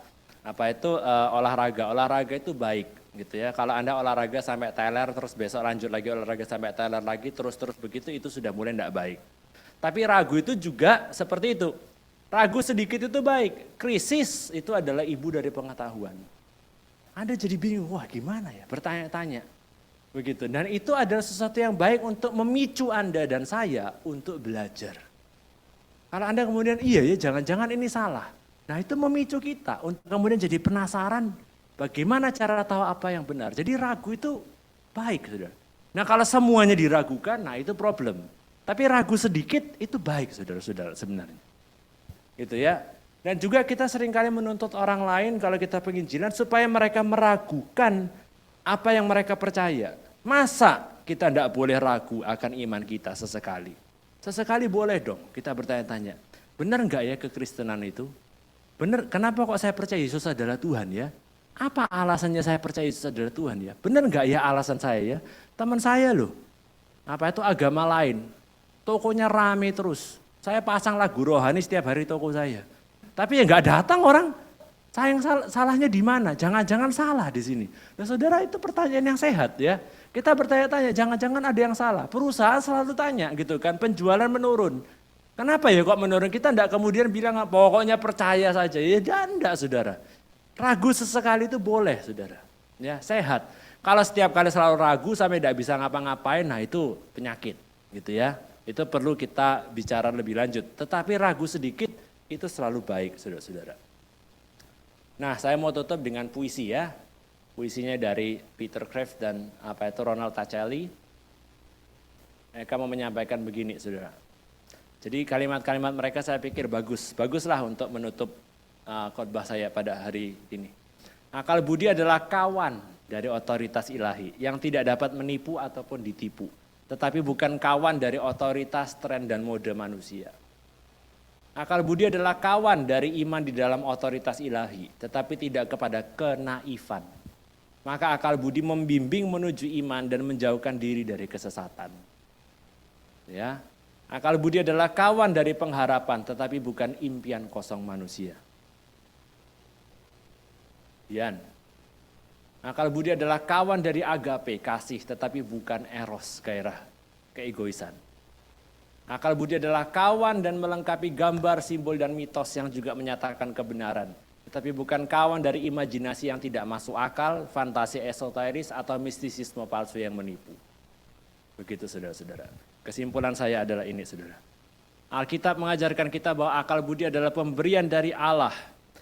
olahraga. Olahraga itu baik gitu ya. Kalau Anda olahraga sampai teler terus besok lanjut lagi olahraga sampai teler lagi terus begitu itu sudah mulai tidak baik. Tapi ragu itu juga seperti itu. Ragu sedikit itu baik. Krisis itu adalah ibu dari pengetahuan. Anda jadi bingung, wah gimana ya, bertanya-tanya. Begitu. Dan itu adalah sesuatu yang baik untuk memicu Anda dan saya untuk belajar. Kalau Anda kemudian, iya ya jangan-jangan ini salah. Nah itu memicu kita untuk kemudian jadi penasaran bagaimana cara tahu apa yang benar. Jadi ragu itu baik, saudara. Nah kalau semuanya diragukan, nah itu problem. Tapi ragu sedikit itu baik saudara-saudara sebenarnya. Gitu ya. Dan juga kita seringkali menuntut orang lain kalau kita penginjilan supaya mereka meragukan apa yang mereka percaya. Masa kita tidak boleh ragu akan iman kita sesekali? Sesekali boleh dong kita bertanya-tanya. Benar enggak ya kekristenan itu? Benar, kenapa kok saya percaya Yesus adalah Tuhan ya? Apa alasannya saya percaya Yesus adalah Tuhan ya? Benar enggak ya alasan saya ya? Teman saya loh, apa itu agama lain, tokonya rame terus. Saya pasang lagu rohani setiap hari toko saya. Tapi ya enggak datang orang. Saya yang salahnya di mana? Jangan-jangan salah di sini. Nah saudara itu pertanyaan yang sehat ya. Kita bertanya-tanya, jangan-jangan ada yang salah. Perusahaan selalu tanya gitu kan, penjualan menurun. Kenapa ya kok menurun? Kita enggak kemudian bilang pokoknya percaya saja. Ya enggak saudara. Ragu sesekali itu boleh saudara. Ya sehat. Kalau setiap kali selalu ragu sampai tidak bisa ngapa-ngapain, nah itu penyakit gitu ya. Itu perlu kita bicara lebih lanjut. Tetapi ragu sedikit itu selalu baik saudara-saudara. Nah saya mau tutup dengan puisi ya. Puisinya dari Peter Kreeft dan Ronald Tacelli. Mereka mau menyampaikan begini saudara. Jadi kalimat-kalimat mereka saya pikir baguslah untuk menutup khotbah saya pada hari ini. Akal budi adalah kawan dari otoritas ilahi yang tidak dapat menipu ataupun ditipu. Tetapi bukan kawan dari otoritas, tren dan mode manusia. Akal budi adalah kawan dari iman di dalam otoritas ilahi, tetapi tidak kepada kenaifan. Maka akal budi membimbing menuju iman dan menjauhkan diri dari kesesatan. Ya. Akal budi adalah kawan dari pengharapan, tetapi bukan impian kosong manusia. Akal budi adalah kawan dari agape, kasih, tetapi bukan eros, gairah, keegoisan. Akal budi adalah kawan dan melengkapi gambar, simbol, dan mitos yang juga menyatakan kebenaran. Tetapi bukan kawan dari imajinasi yang tidak masuk akal, fantasi esoteris, atau mistisisme palsu yang menipu. Begitu saudara-saudara. Kesimpulan saya adalah ini saudara. Alkitab mengajarkan kita bahwa akal budi adalah pemberian dari Allah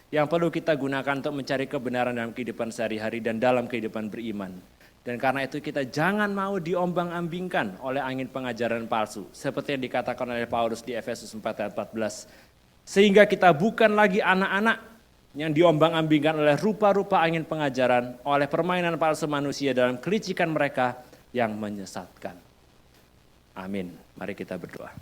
yang perlu kita gunakan untuk mencari kebenaran dalam kehidupan sehari-hari dan dalam kehidupan beriman. Dan karena itu kita jangan mau diombang-ambingkan oleh angin pengajaran palsu. Seperti yang dikatakan oleh Paulus di Efesus 4 ayat 14. Sehingga kita bukan lagi anak-anak yang diombang-ambingkan oleh rupa-rupa angin pengajaran, oleh permainan palsu manusia dalam kelicikan mereka yang menyesatkan. Amin. Mari kita berdoa.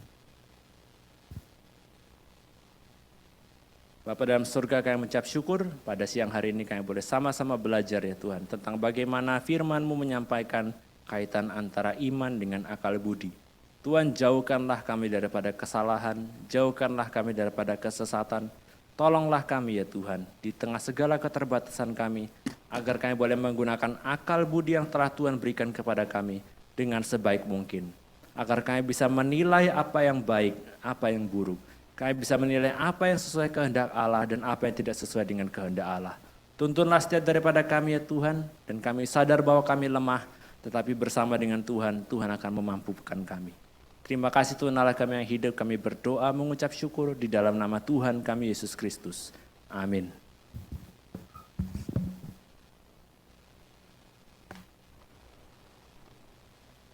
Bapa dalam surga, kami mengucap syukur pada siang hari ini kami boleh sama-sama belajar ya Tuhan tentang bagaimana firman-Mu menyampaikan kaitan antara iman dengan akal budi. Tuhan, jauhkanlah kami daripada kesalahan, jauhkanlah kami daripada kesesatan. Tolonglah kami ya Tuhan di tengah segala keterbatasan kami agar kami boleh menggunakan akal budi yang telah Tuhan berikan kepada kami dengan sebaik mungkin. Agar kami bisa menilai apa yang baik, apa yang buruk. Kami bisa menilai apa yang sesuai kehendak Allah dan apa yang tidak sesuai dengan kehendak Allah. Tuntunlah setiap daripada kami ya Tuhan, dan kami sadar bahwa kami lemah, tetapi bersama dengan Tuhan, Tuhan akan memampukan kami. Terima kasih Tuhan Allah kami yang hidup, kami berdoa mengucap syukur di dalam nama Tuhan kami Yesus Kristus. Amin.